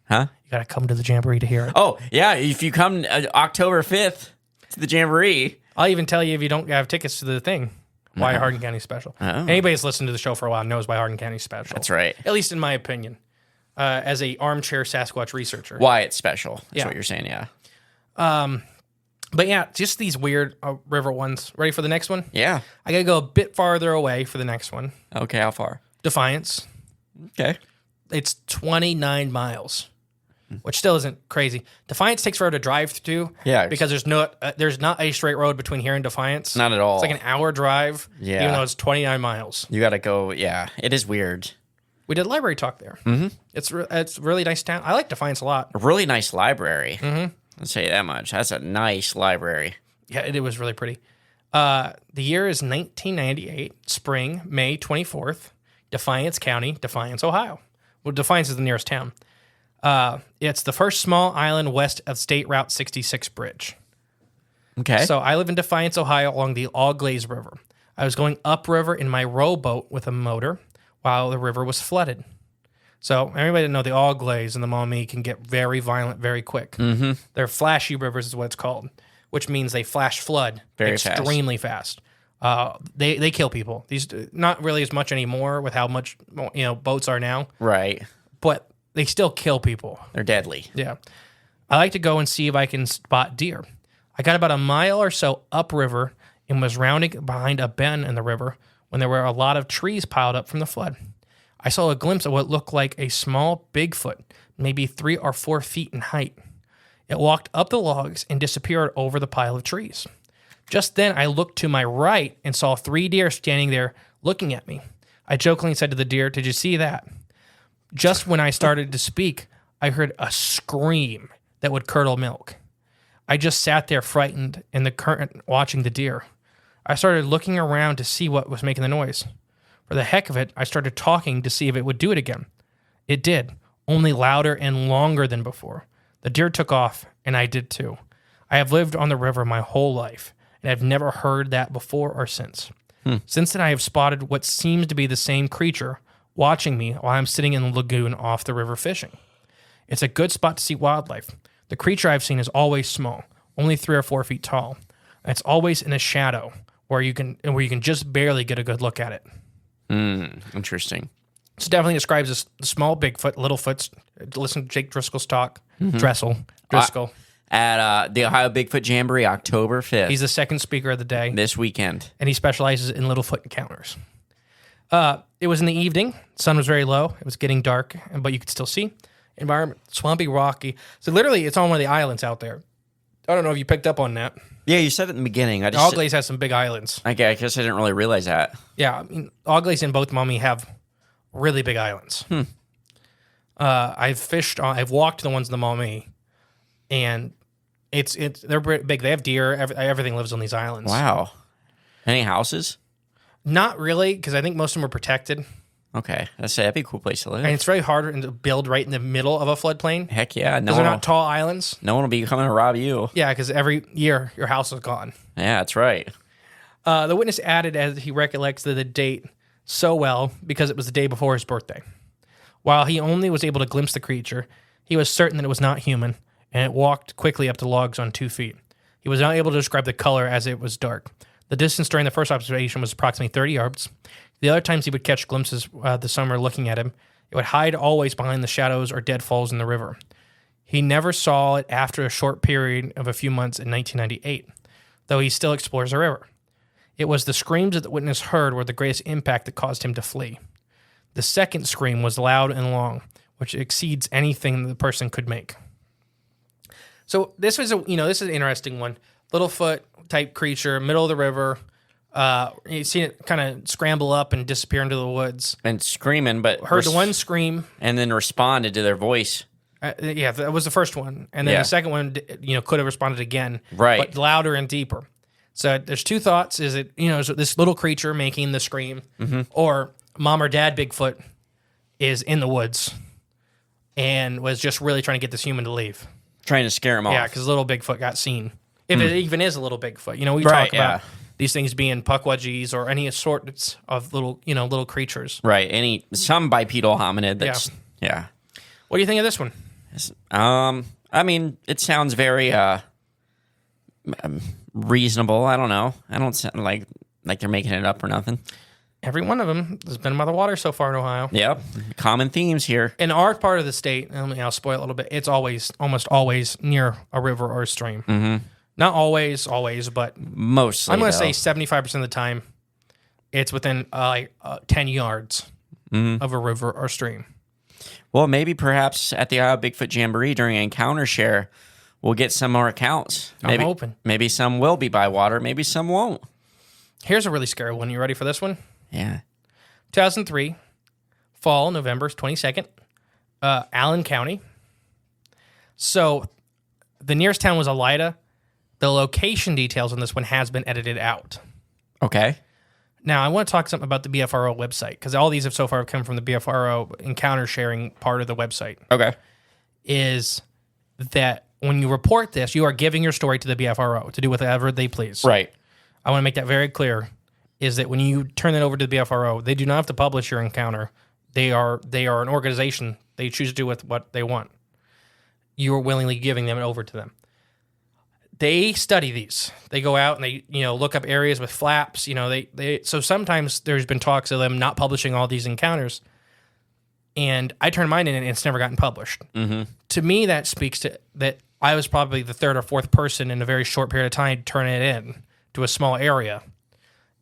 Huh? You gotta come to the Jamboree to hear it. Oh, yeah. If you come October 5th to the Jamboree. I'll even tell you if you don't have tickets to the thing, why Hardin County is special. Oh. Anybody that's listened to the show for a while knows why Hardin County is special. That's right. At least in my opinion. As a armchair Sasquatch researcher. Why it's special. That's what you're saying, yeah. But yeah, just these weird river ones. Ready for the next one? Yeah. I gotta go a bit farther away for the next one. Okay, how far? Defiance. Okay. It's 29 miles, which still isn't crazy. Defiance takes forever to drive to. Yeah. Because there's not a straight road between here and Defiance. Not at all. It's like an hour drive. Yeah. Even though it's 29 miles. You gotta go, yeah. It is weird. We did library talk there. Mm-hmm. It's a really nice town. I like Defiance a lot. A really nice library. Mm-hmm. I'll say that much. That's a nice library. Yeah, it was really pretty. The year is 1998, spring, May 24th, Defiance County, Defiance, Ohio. Well, Defiance is the nearest town. It's the first small island west of State Route 66 bridge. Okay. So I live in Defiance, Ohio, along the Auglaize River. I was going upriver in my rowboat with a motor while the river was flooded. So everybody that know the Auglaize and the Maumee can get very violent very quick. Mm-hmm. They're flashy rivers is what it's called, which means they flash flood very extremely fast. They kill people. These not really as much anymore with how much boats are now. Right. But they still kill people. They're deadly. Yeah. I like to go and see if I can spot deer. I got about a mile or so upriver and was rounding behind a bend in the river when there were a lot of trees piled up from the flood. I saw a glimpse of what looked like a small Bigfoot, maybe 3 or 4 feet in height. It walked up the logs and disappeared over the pile of trees. Just then, I looked to my right and saw 3 deer standing there looking at me. I jokingly said to the deer, "Did you see that?" Just when I started to speak, I heard a scream that would curdle milk. I just sat there frightened in the current watching the deer. I started looking around to see what was making the noise. For the heck of it, I started talking to see if it would do it again. It did, only louder and longer than before. The deer took off, and I did too. I have lived on the river my whole life, and I've never heard that before or since. Since then, I have spotted what seems to be the same creature watching me while I'm sitting in the lagoon off the river fishing. It's a good spot to see wildlife. The creature I've seen is always small, only 3 or 4 feet tall. And it's always in a shadow where you can just barely get a good look at it. Interesting. So definitely describes a small Bigfoot, Littlefoot. Listen to Jake Driscoll's talk. Driscoll. At the Ohio Bigfoot Jamboree, October 5th. He's the second speaker of the day. This weekend. And he specializes in Littlefoot encounters. It was in the evening. Sun was very low. It was getting dark, but you could still see. Environment, swampy, rocky. So literally, it's on one of the islands out there. I don't know if you picked up on that. Yeah, you said it in the beginning. Auglaize has some big islands. I guess I didn't really realize that. Yeah, I mean, Auglaize and both Maumee have really big islands. I've walked the ones in the Maumee, and they're big. They have deer. Everything lives on these islands. Wow. Any houses? Not really, because I think most of them are protected. Okay, that'd be a cool place to live. And it's very hard to build right in the middle of a floodplain. Heck yeah. Because they're not tall islands. No one will be coming to rob you. Yeah, because every year your house is gone. Yeah, that's right. The witness added as he recollects the date so well because it was the day before his birthday. While he only was able to glimpse the creature, he was certain that it was not human, and it walked quickly up the logs on 2 feet. He was not able to describe the color as it was dark. The distance during the first observation was approximately 30 yards. The other times he would catch glimpses the summer looking at him, it would hide always behind the shadows or deadfalls in the river. He never saw it after a short period of a few months in 1998, though he still explores the river. It was the screams that the witness heard were the greatest impact that caused him to flee. The second scream was loud and long, which exceeds anything the person could make. So this was this is an interesting one. Littlefoot type creature, middle of the river. You see it kind of scramble up and disappear into the woods. And screaming, but... Heard the one scream. And then responded to their voice. Yeah, that was the first one. And then the second one, could have responded again. Right. But louder and deeper. So there's two thoughts. Is it, is this little creature making the scream? Mm-hmm. Or mom or dad Bigfoot is in the woods and was just really trying to get this human to leave. Trying to scare him off. Yeah, because little Bigfoot got seen. If it even is a little Bigfoot. We talk about these things being pukwudgies or any assortments of little creatures. Right. Some bipedal hominid that's, yeah. What do you think of this one? I mean, it sounds very reasonable. I don't know. I don't sound like they're making it up or nothing. Every one of them has been by the water so far in Ohio. Yep. Common themes here. In our part of the state, I'll spoil it a little bit, it's almost always near a river or a stream. Mm-hmm. Not always, but mostly. I'm going to say 75% of the time, it's within 10 yards of a river or stream. Well, maybe perhaps at the Ohio Bigfoot Jamboree during Encounter Share, we'll get some more accounts. I'm hoping. Maybe some will be by water. Maybe some won't. Here's a really scary one. You ready for this one? Yeah. 2003, fall, November 22nd, Allen County. So the nearest town was Elida. The location details on this one has been edited out. Okay. Now, I want to talk something about the BFRO website, because all these have so far come from the BFRO encounter sharing part of the website. Okay. Is that when you report this, you are giving your story to the BFRO to do whatever they please. Right. I want to make that very clear, is that when you turn it over to the BFRO, they do not have to publish your encounter. They are an organization. They choose to do with what they want. You are willingly giving them over to them. They study these. They go out and they, look up areas with flaps. So sometimes there's been talks of them not publishing all these encounters. And I turned mine in and it's never gotten published. Mm-hmm. To me, that speaks to that I was probably the third or fourth person in a very short period of time to turn it in to a small area.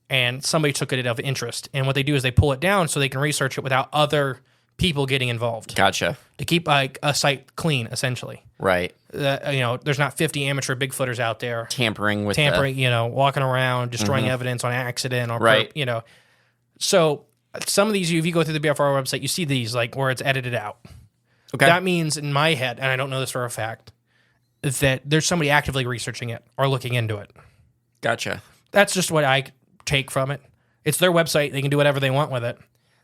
And somebody took it of interest. And what they do is they pull it down so they can research it without other people getting involved. Gotcha. To keep a site clean, essentially. Right. There's not 50 amateur Bigfooters out there Tampering, walking around, destroying evidence on accident. Or right. So some of these, if you go through the BFR website, you see these like where it's edited out. Okay. That means in my head, and I don't know this for a fact, is that there's somebody actively researching it or looking into it. Gotcha. That's just what I take from it. It's their website. They can do whatever they want with it.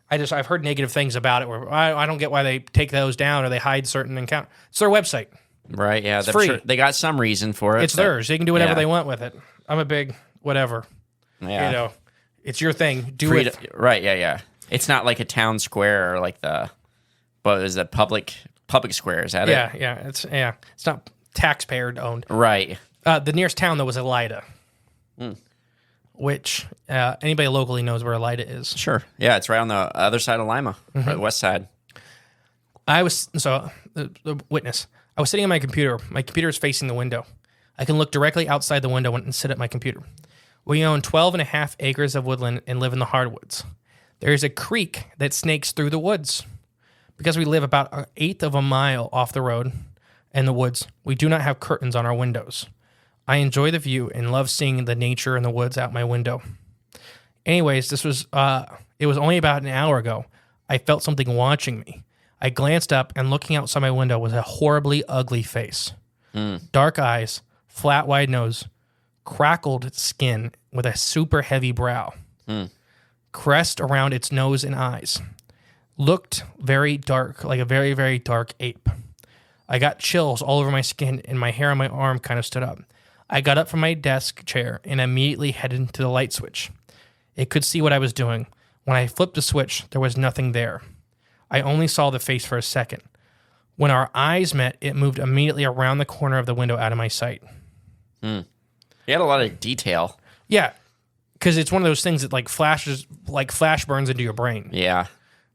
I've heard negative things about it where I don't get why they take those down or they hide certain encounters. It's their website. Right, yeah. It's free. Sure they got some reason for it. It's theirs. They can do whatever they want with it. I'm a big whatever. Yeah. It's your thing. Do it. Right, yeah. It's not like a town square or like but is it public square? Is that it? Yeah. It's not taxpayer owned. Right. The nearest town though was Elida. Which anybody locally knows where Elida is. Sure. Yeah, it's right on the other side of Lima, right, the west side. The witness. I was sitting on my computer. My computer is facing the window. I can look directly outside the window and sit at my computer. We own 12.5 acres of woodland and live in the hardwoods. There is a creek that snakes through the woods. Because we live about an eighth of a mile off the road and the woods, we do not have curtains on our windows. I enjoy the view and love seeing the nature in the woods out my window. Anyways, it was only about an hour ago. I felt something watching me. I glanced up and looking outside my window was a horribly ugly face. Dark eyes, flat wide nose, crackled skin with a super heavy brow. Crest around its nose and eyes. Looked very dark, like a very, very dark ape. I got chills all over my skin and my hair on my arm kind of stood up. I got up from my desk chair and immediately headed to the light switch. It could see what I was doing. When I flipped the switch, there was nothing there. I only saw the face for a second. When our eyes met, it moved immediately around the corner of the window out of my sight. You had a lot of detail. Yeah, because it's one of those things that like flash burns into your brain. Yeah.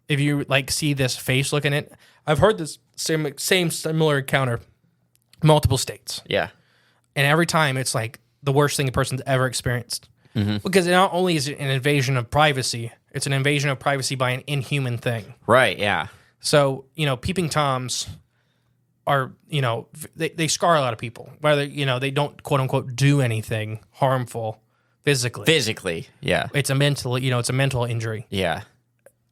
If you like see this face looking at it. I've heard this same similar encounter multiple states. Yeah. And every time it's like the worst thing a person's ever experienced. Because not only is it an invasion of privacy, it's an invasion of privacy by an inhuman thing. Right, yeah. So, peeping Toms are, they scar a lot of people. Whether, they don't, quote unquote, do anything harmful physically. Physically, yeah. It's a mental, it's a mental injury. Yeah.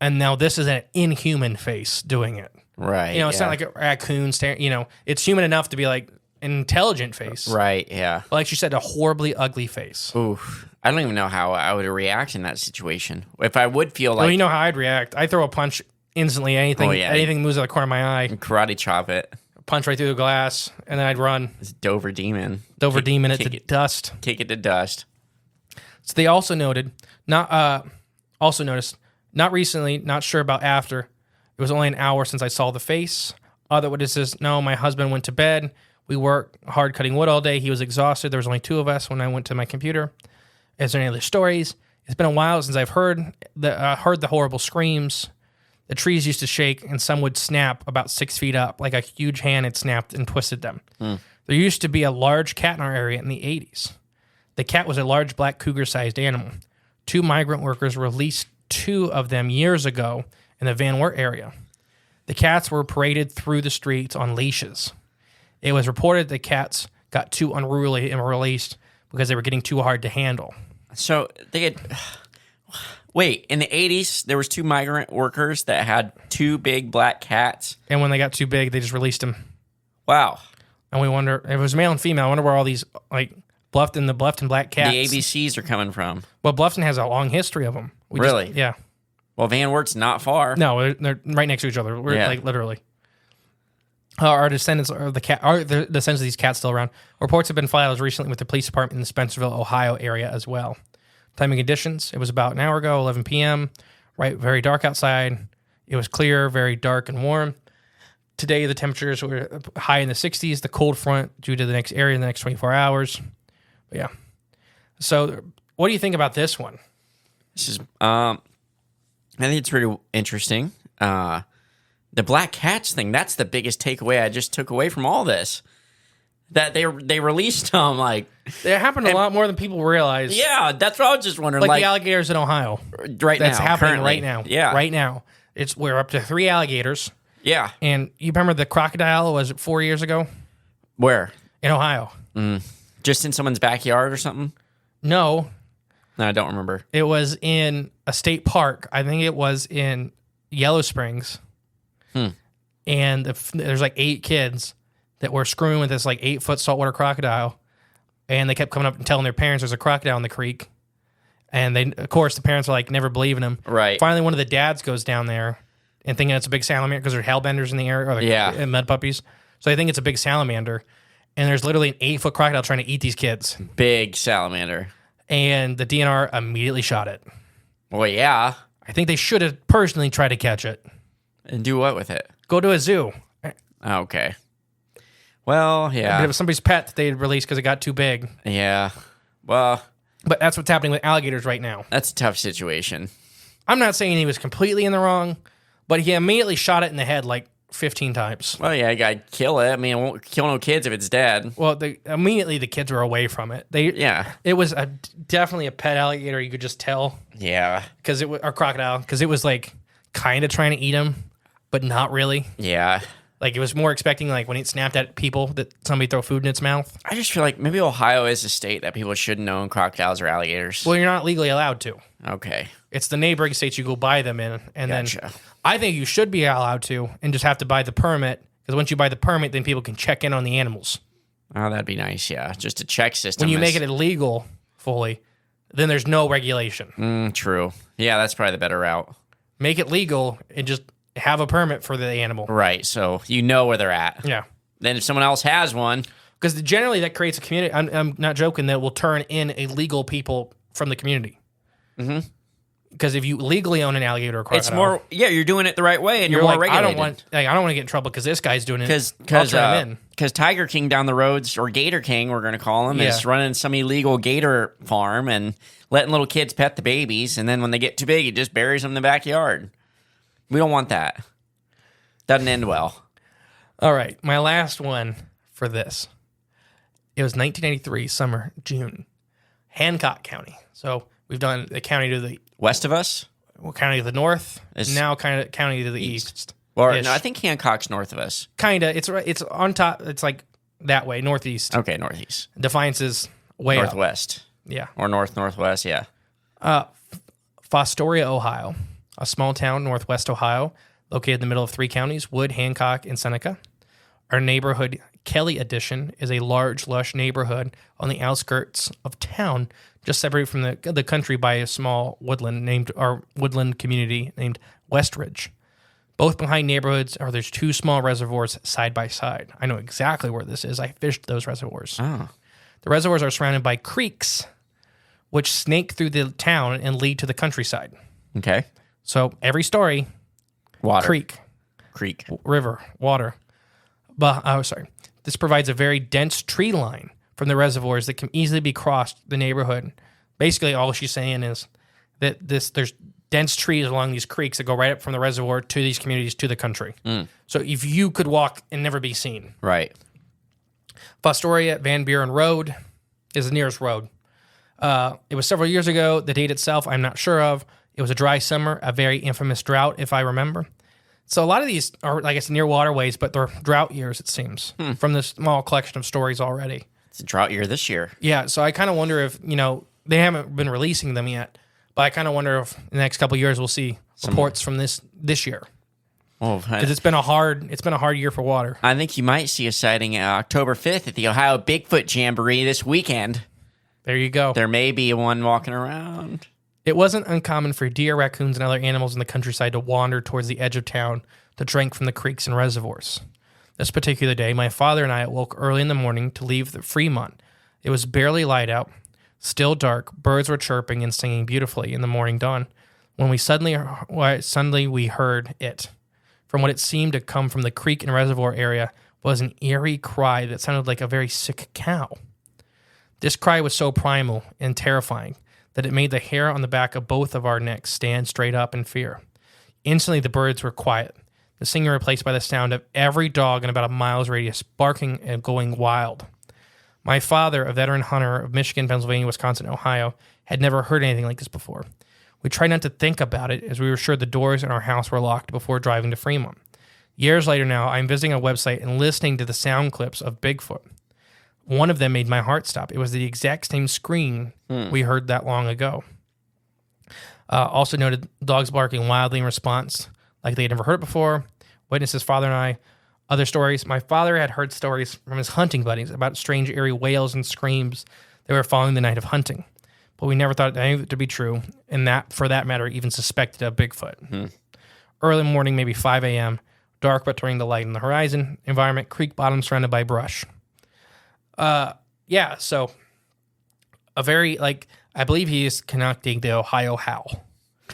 And now this is an inhuman face doing it. Right. It's not like a raccoon staring, it's human enough to be like an intelligent face. Right, yeah. But like you said, a horribly ugly face. Oof. I don't even know how I would react in that situation. If I would feel like... Well, you know how I'd react. I throw a punch instantly. Anything moves out of the corner of my eye. Karate chop it. Punch right through the glass, and then I'd run. It's Dover Demon. Demon it to dust. Kick it to dust. So they also noticed, not recently, not sure about after. It was only an hour since I saw the face. Other witnesses, no, my husband went to bed. We worked hard cutting wood all day. He was exhausted. There was only two of us when I went to my computer. Is there any other stories? It's been a while since I've heard the horrible screams. The trees used to shake, and some would snap about 6 feet up, like a huge hand had snapped and twisted them. There used to be a large cat in our area in the 80s. The cat was a large black cougar-sized animal. 2 migrant workers released 2 of them years ago in the Van Wert area. The cats were paraded through the streets on leashes. It was reported the cats got too unruly and were released because they were getting too hard to handle. So they had... Wait, in the 80s, there was 2 migrant workers that had 2 big black cats? And when they got too big, they just released them. Wow. And we wonder, if it was male and female, I wonder where all these, like, Bluffton black cats. The ABCs are coming from. Well, Bluffton has a long history of them. Really? Yeah. Well, Van Wert's not far. No, they're right next to each other. We're like literally. Our descendants are the descendants of these cats still around. Reports have been filed recently with the police department in the Spencerville, Ohio area as well. Time and conditions: it was about an hour ago, 11 p.m. Right, very dark outside. It was clear, very dark and warm. Today, the temperatures were high in the 60s. The cold front due to the next area in the next 24 hours. But yeah. So, what do you think about this one? This is, I think it's pretty interesting. The black cats thing, that's the biggest takeaway I just took away from all this. That they released them, like... It happened a lot more than people realize. Yeah, that's what I was just wondering. Like the alligators in Ohio. Right now. That's happening currently. right now. Yeah. Right now. We're up to 3 alligators. Yeah. And you remember the crocodile, was it 4 years ago? Where? In Ohio. Just in someone's backyard or something? No. No, I don't remember. It was in a state park. I think it was in Yellow Springs. And there's like 8 kids that were screwing with this like 8-foot saltwater crocodile. And they kept coming up and telling their parents there's a crocodile in the creek. And they, of course, the parents are like never believing them. Right. Finally, one of the dads goes down there and thinking it's a big salamander because there's hellbenders in the area, or mud puppies. So they think it's a big salamander. And there's literally an 8-foot crocodile trying to eat these kids. Big salamander. And the DNR immediately shot it. Well, yeah. I think they should have personally tried to catch it. And do what with it? Go to a zoo. Okay. Well, yeah. But it was somebody's pet that they released because it got too big. Yeah. Well... But that's what's happening with alligators right now. That's a tough situation. I'm not saying he was completely in the wrong, but he immediately shot it in the head like 15 times. Well, yeah, you gotta kill it. I mean, it won't kill no kids if it's dead. Well, immediately the kids were away from it. It was definitely a pet alligator. You could just tell. Yeah. Because or crocodile, because it was like kind of trying to eat him, but not really. Yeah. Like, it was more expecting, like, when it snapped at people, that somebody throw food in its mouth. I just feel like maybe Ohio is a state that people shouldn't own crocodiles or alligators. Well, you're not legally allowed to. Okay. It's the neighboring states you go buy them in. And Gotcha. then I think you should be allowed to and just have to buy the permit. Because once you buy the permit, then people can check in on the animals. Oh, that'd be nice, yeah. Just a check system. When you make it illegal fully, then there's no regulation. True. Yeah, that's probably the better route. Make it legal and just have a permit for the animal. Right, so you know where they're at. Yeah. Then if someone else has one... Because generally that creates a community. I'm not joking, that will turn in illegal people from the community. Mm-hmm. Because if you legally own an alligator or crocodile... It's more... Yeah, you're doing it the right way and you're more like, regulated. I don't want to get in trouble because this guy's doing it. Because Tiger King down the roads, or Gator King, we're going to call him, is running some illegal gator farm and letting little kids pet the babies. And then when they get too big, he just buries them in the backyard. We don't want that. Doesn't end well. All right, my last one for this. It was 1993, summer, June. Hancock County. So we've done the county to the... West of us? Well, county to the north. Now kind of county to the east. Or, no, I think Hancock's north of us. Kind of. It's on top. It's like that way, northeast. Okay, northeast. Defiance is way northwest. Up. Yeah. Or northwest, yeah. Fostoria, Ohio. A small town, northwest Ohio, located in the middle of 3 counties, Wood, Hancock, and Seneca. Our neighborhood, Kelly Addition, is a large, lush neighborhood on the outskirts of town, just separated from the country by a small woodland community named Westridge. Both behind neighborhoods there's 2 small reservoirs side by side. I know exactly where this is. I fished those reservoirs. Oh. The reservoirs are surrounded by creeks, which snake through the town and lead to the countryside. Okay. So every story, water, creek, river, water. But this provides a very dense tree line from the reservoirs that can easily be crossed the neighborhood. Basically, all she's saying is that there's dense trees along these creeks that go right up from the reservoir to these communities to the country. So if you could walk and never be seen, right? Fostoria Van Buren Road is the nearest road. It was several years ago. The date itself, I'm not sure of. It was a dry summer, a very infamous drought, if I remember. So a lot of these are, I guess, near waterways, but they're drought years, it seems, from this small collection of stories already. It's a drought year this year. Yeah, so I kind of wonder if, they haven't been releasing them yet, but I kind of wonder if in the next couple of years we'll see reports from this year. Because it's been a hard year for water. I think you might see a sighting October 5th at the Ohio Bigfoot Jamboree this weekend. There you go. There may be one walking around. It wasn't uncommon for deer, raccoons, and other animals in the countryside to wander towards the edge of town to drink from the creeks and reservoirs. This particular day, my father and I awoke early in the morning to leave the Fremont. It was barely light out, still dark. Birds were chirping and singing beautifully in the morning dawn. When we suddenly we heard it. From what it seemed to come from the creek and reservoir area was an eerie cry that sounded like a very sick cow. This cry was so primal and terrifying that it made the hair on the back of both of our necks stand straight up in fear. Instantly, the birds were quiet, the singing replaced by the sound of every dog in about a mile's radius barking and going wild. My father, a veteran hunter of Michigan, Pennsylvania, Wisconsin, and Ohio, had never heard anything like this before. We tried not to think about it as we were sure the doors in our house were locked before driving to Fremont. Years later now, I'm visiting a website and listening to the sound clips of Bigfoot. One of them made my heart stop. It was the exact same scream we heard that long ago. Also noted dogs barking wildly in response, like they had never heard it before. Witnesses, father and I. Other stories. My father had heard stories from his hunting buddies about strange eerie wails and screams they were following the night of hunting. But we never thought any of it to be true, and that, for that matter, even suspected a Bigfoot. Early morning, maybe 5 a.m., dark but turning to light on the horizon. Environment, creek bottom surrounded by brush. So a very, I believe he is connecting the Ohio howl.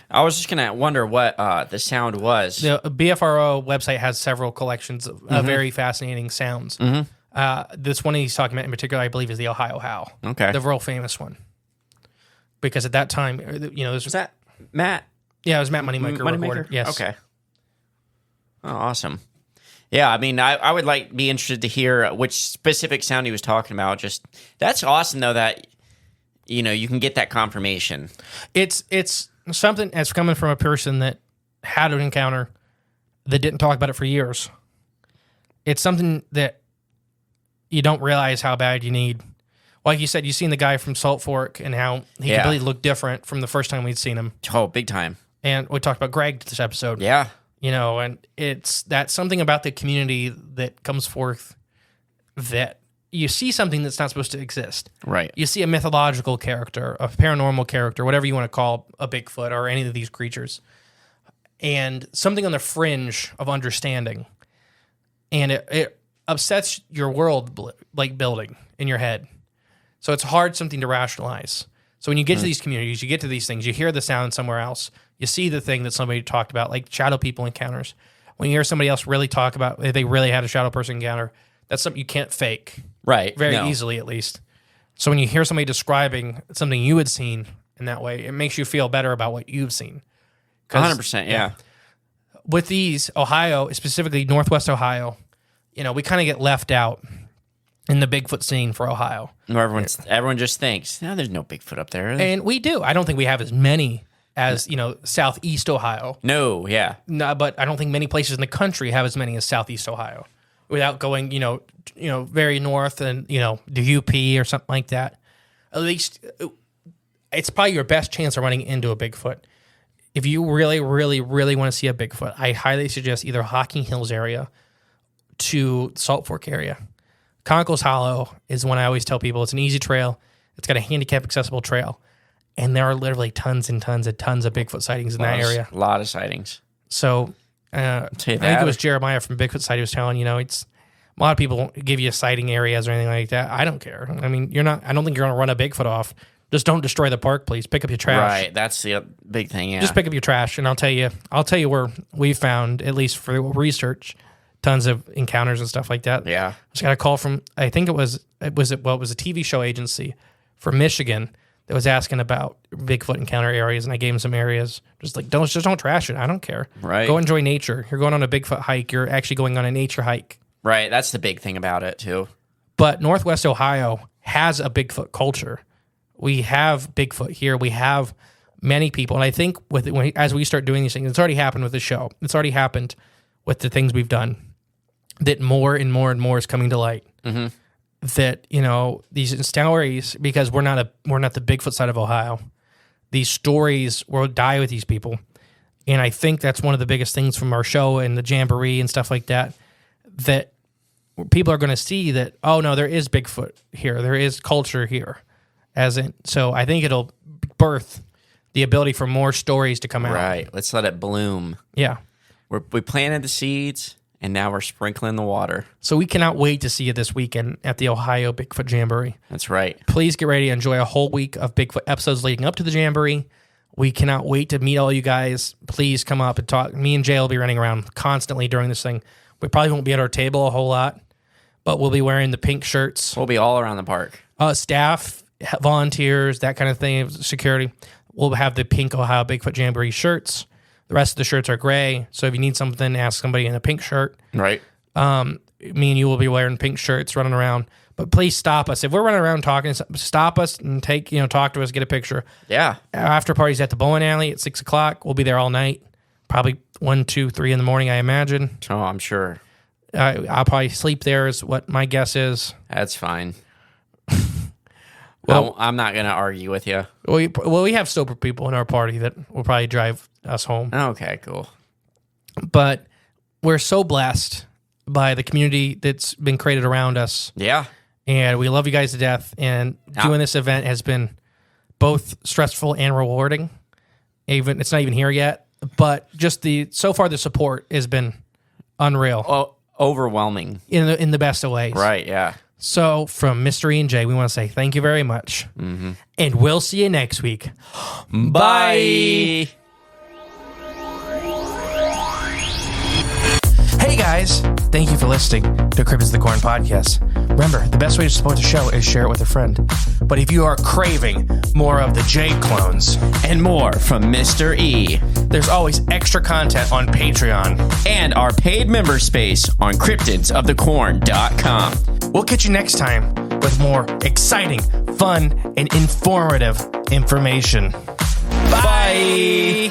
I was just going to wonder what the sound was. The BFRO website has several collections of very fascinating sounds. This one he's talking about in particular, I believe, is the Ohio howl. Okay. The real famous one. Because at that time, this was that Matt? Yeah, it was Matt Moneymaker recorded. Yes. Okay. Oh, awesome. Yeah, I mean, I would be interested to hear which specific sound he was talking about. Just that's awesome though that you can get that confirmation. It's something that's coming from a person that had an encounter that didn't talk about it for years. It's something that you don't realize how bad you need. Like you said, you've seen the guy from Salt Fork and how he completely looked different from the first time we'd seen him. Oh, big time. And we talked about Greg this episode. Yeah. And that's something about the community that comes forth that you see something that's not supposed to exist. Right. You see a mythological character, a paranormal character, whatever you want to call a Bigfoot or any of these creatures, and something on the fringe of understanding. And it upsets your world building in your head. So it's hard something to rationalize. So when you get to these communities, you get to these things, you hear the sound somewhere else, you see the thing that somebody talked about, like shadow people encounters. When you hear somebody else really talk about if they really had a shadow person encounter, that's something you can't fake. Right. Very easily, at least. So when you hear somebody describing something you had seen in that way, it makes you feel better about what you've seen. 100%, yeah. With these, Ohio, specifically Northwest Ohio, we kind of get left out in the Bigfoot scene for Ohio. Everyone just thinks, no, there's no Bigfoot up there. And we do. I don't think we have as many as, Southeast Ohio. No, yeah. No, but I don't think many places in the country have as many as Southeast Ohio without going, very north and, the UP or something like that. At least it's probably your best chance of running into a Bigfoot. If you really, really, really want to see a Bigfoot, I highly suggest either Hocking Hills area to Salt Fork area. Conicles Hollow is one I always tell people. It's an easy trail. It's got a handicap accessible trail. And there are literally tons and tons and tons of Bigfoot sightings in that area. A lot of sightings. So I think it was Jeremiah from Bigfoot Site who was telling, it's a lot of people won't give you sighting areas or anything like that. I don't care. I mean, I don't think you're going to run a Bigfoot off. Just don't destroy the park, please. Pick up your trash. Right. That's the big thing, yeah. Just pick up your trash, and I'll tell you where we found, at least for research, tons of encounters and stuff like that. Yeah. I just got a call from, I think it was a TV show agency from Michigan that was asking about Bigfoot encounter areas, and I gave them some areas. Just don't trash it. I don't care. Right. Go enjoy nature. You're going on a Bigfoot hike. You're actually going on a nature hike. Right. That's the big thing about it, too. But Northwest Ohio has a Bigfoot culture. We have Bigfoot here. We have many people. And I think as we start doing these things, it's already happened with the show. It's already happened with the things we've done, that more and more and more is coming to light. Mm-hmm. That, these stories, because we're not the Bigfoot side of Ohio, these stories will die with these people. And I think that's one of the biggest things from our show and the Jamboree and stuff like that, that people are going to see that, oh no, there is Bigfoot here. There is culture here. So I think it'll birth the ability for more stories to come out. Right. Let's let it bloom. Yeah. We planted the seeds, and now we're sprinkling the water. So we cannot wait to see you this weekend at the Ohio Bigfoot Jamboree. That's right. Please get ready to enjoy a whole week of Bigfoot episodes leading up to the Jamboree. We cannot wait to meet all you guys. Please come up and talk. Me and Jay will be running around constantly during this thing. We probably won't be at our table a whole lot, but we'll be wearing the pink shirts. We'll be all around the park. Staff, volunteers, that kind of thing, security. We'll have the pink Ohio Bigfoot Jamboree shirts. The rest of the shirts are gray. So if you need something, ask somebody in a pink shirt. Right. Me and you will be wearing pink shirts running around. But please stop us. If we're running around talking, stop us and talk to us, get a picture. Yeah. After party's at the bowling alley at 6 o'clock. We'll be there all night. Probably 1, 2, 3 in the morning, I imagine. Oh, I'm sure. I'll probably sleep there is what my guess is. That's fine. Well, I'm not going to argue with you. We have sober people in our party that will probably drive us home. Okay, cool. But we're so blessed by the community that's been created around us. Yeah. And we love you guys to death. And doing this event has been both stressful and rewarding. It's not even here yet, but just so far the support has been unreal. Oh, overwhelming. In the best of ways. Right, yeah. So from Mystery and Jay, we want to say thank you very much. Mm-hmm. And we'll see you next week. Bye. Hey guys, thank you for listening to Cryptids the Corn podcast. Remember, the best way to support the show is share it with a friend. But if you are craving more of the J clones And more from Mr. E. there's always extra content on Patreon. And our paid member space on cryptidsofthecorn.com. We'll catch you next time with more exciting, fun, and informative information. Bye.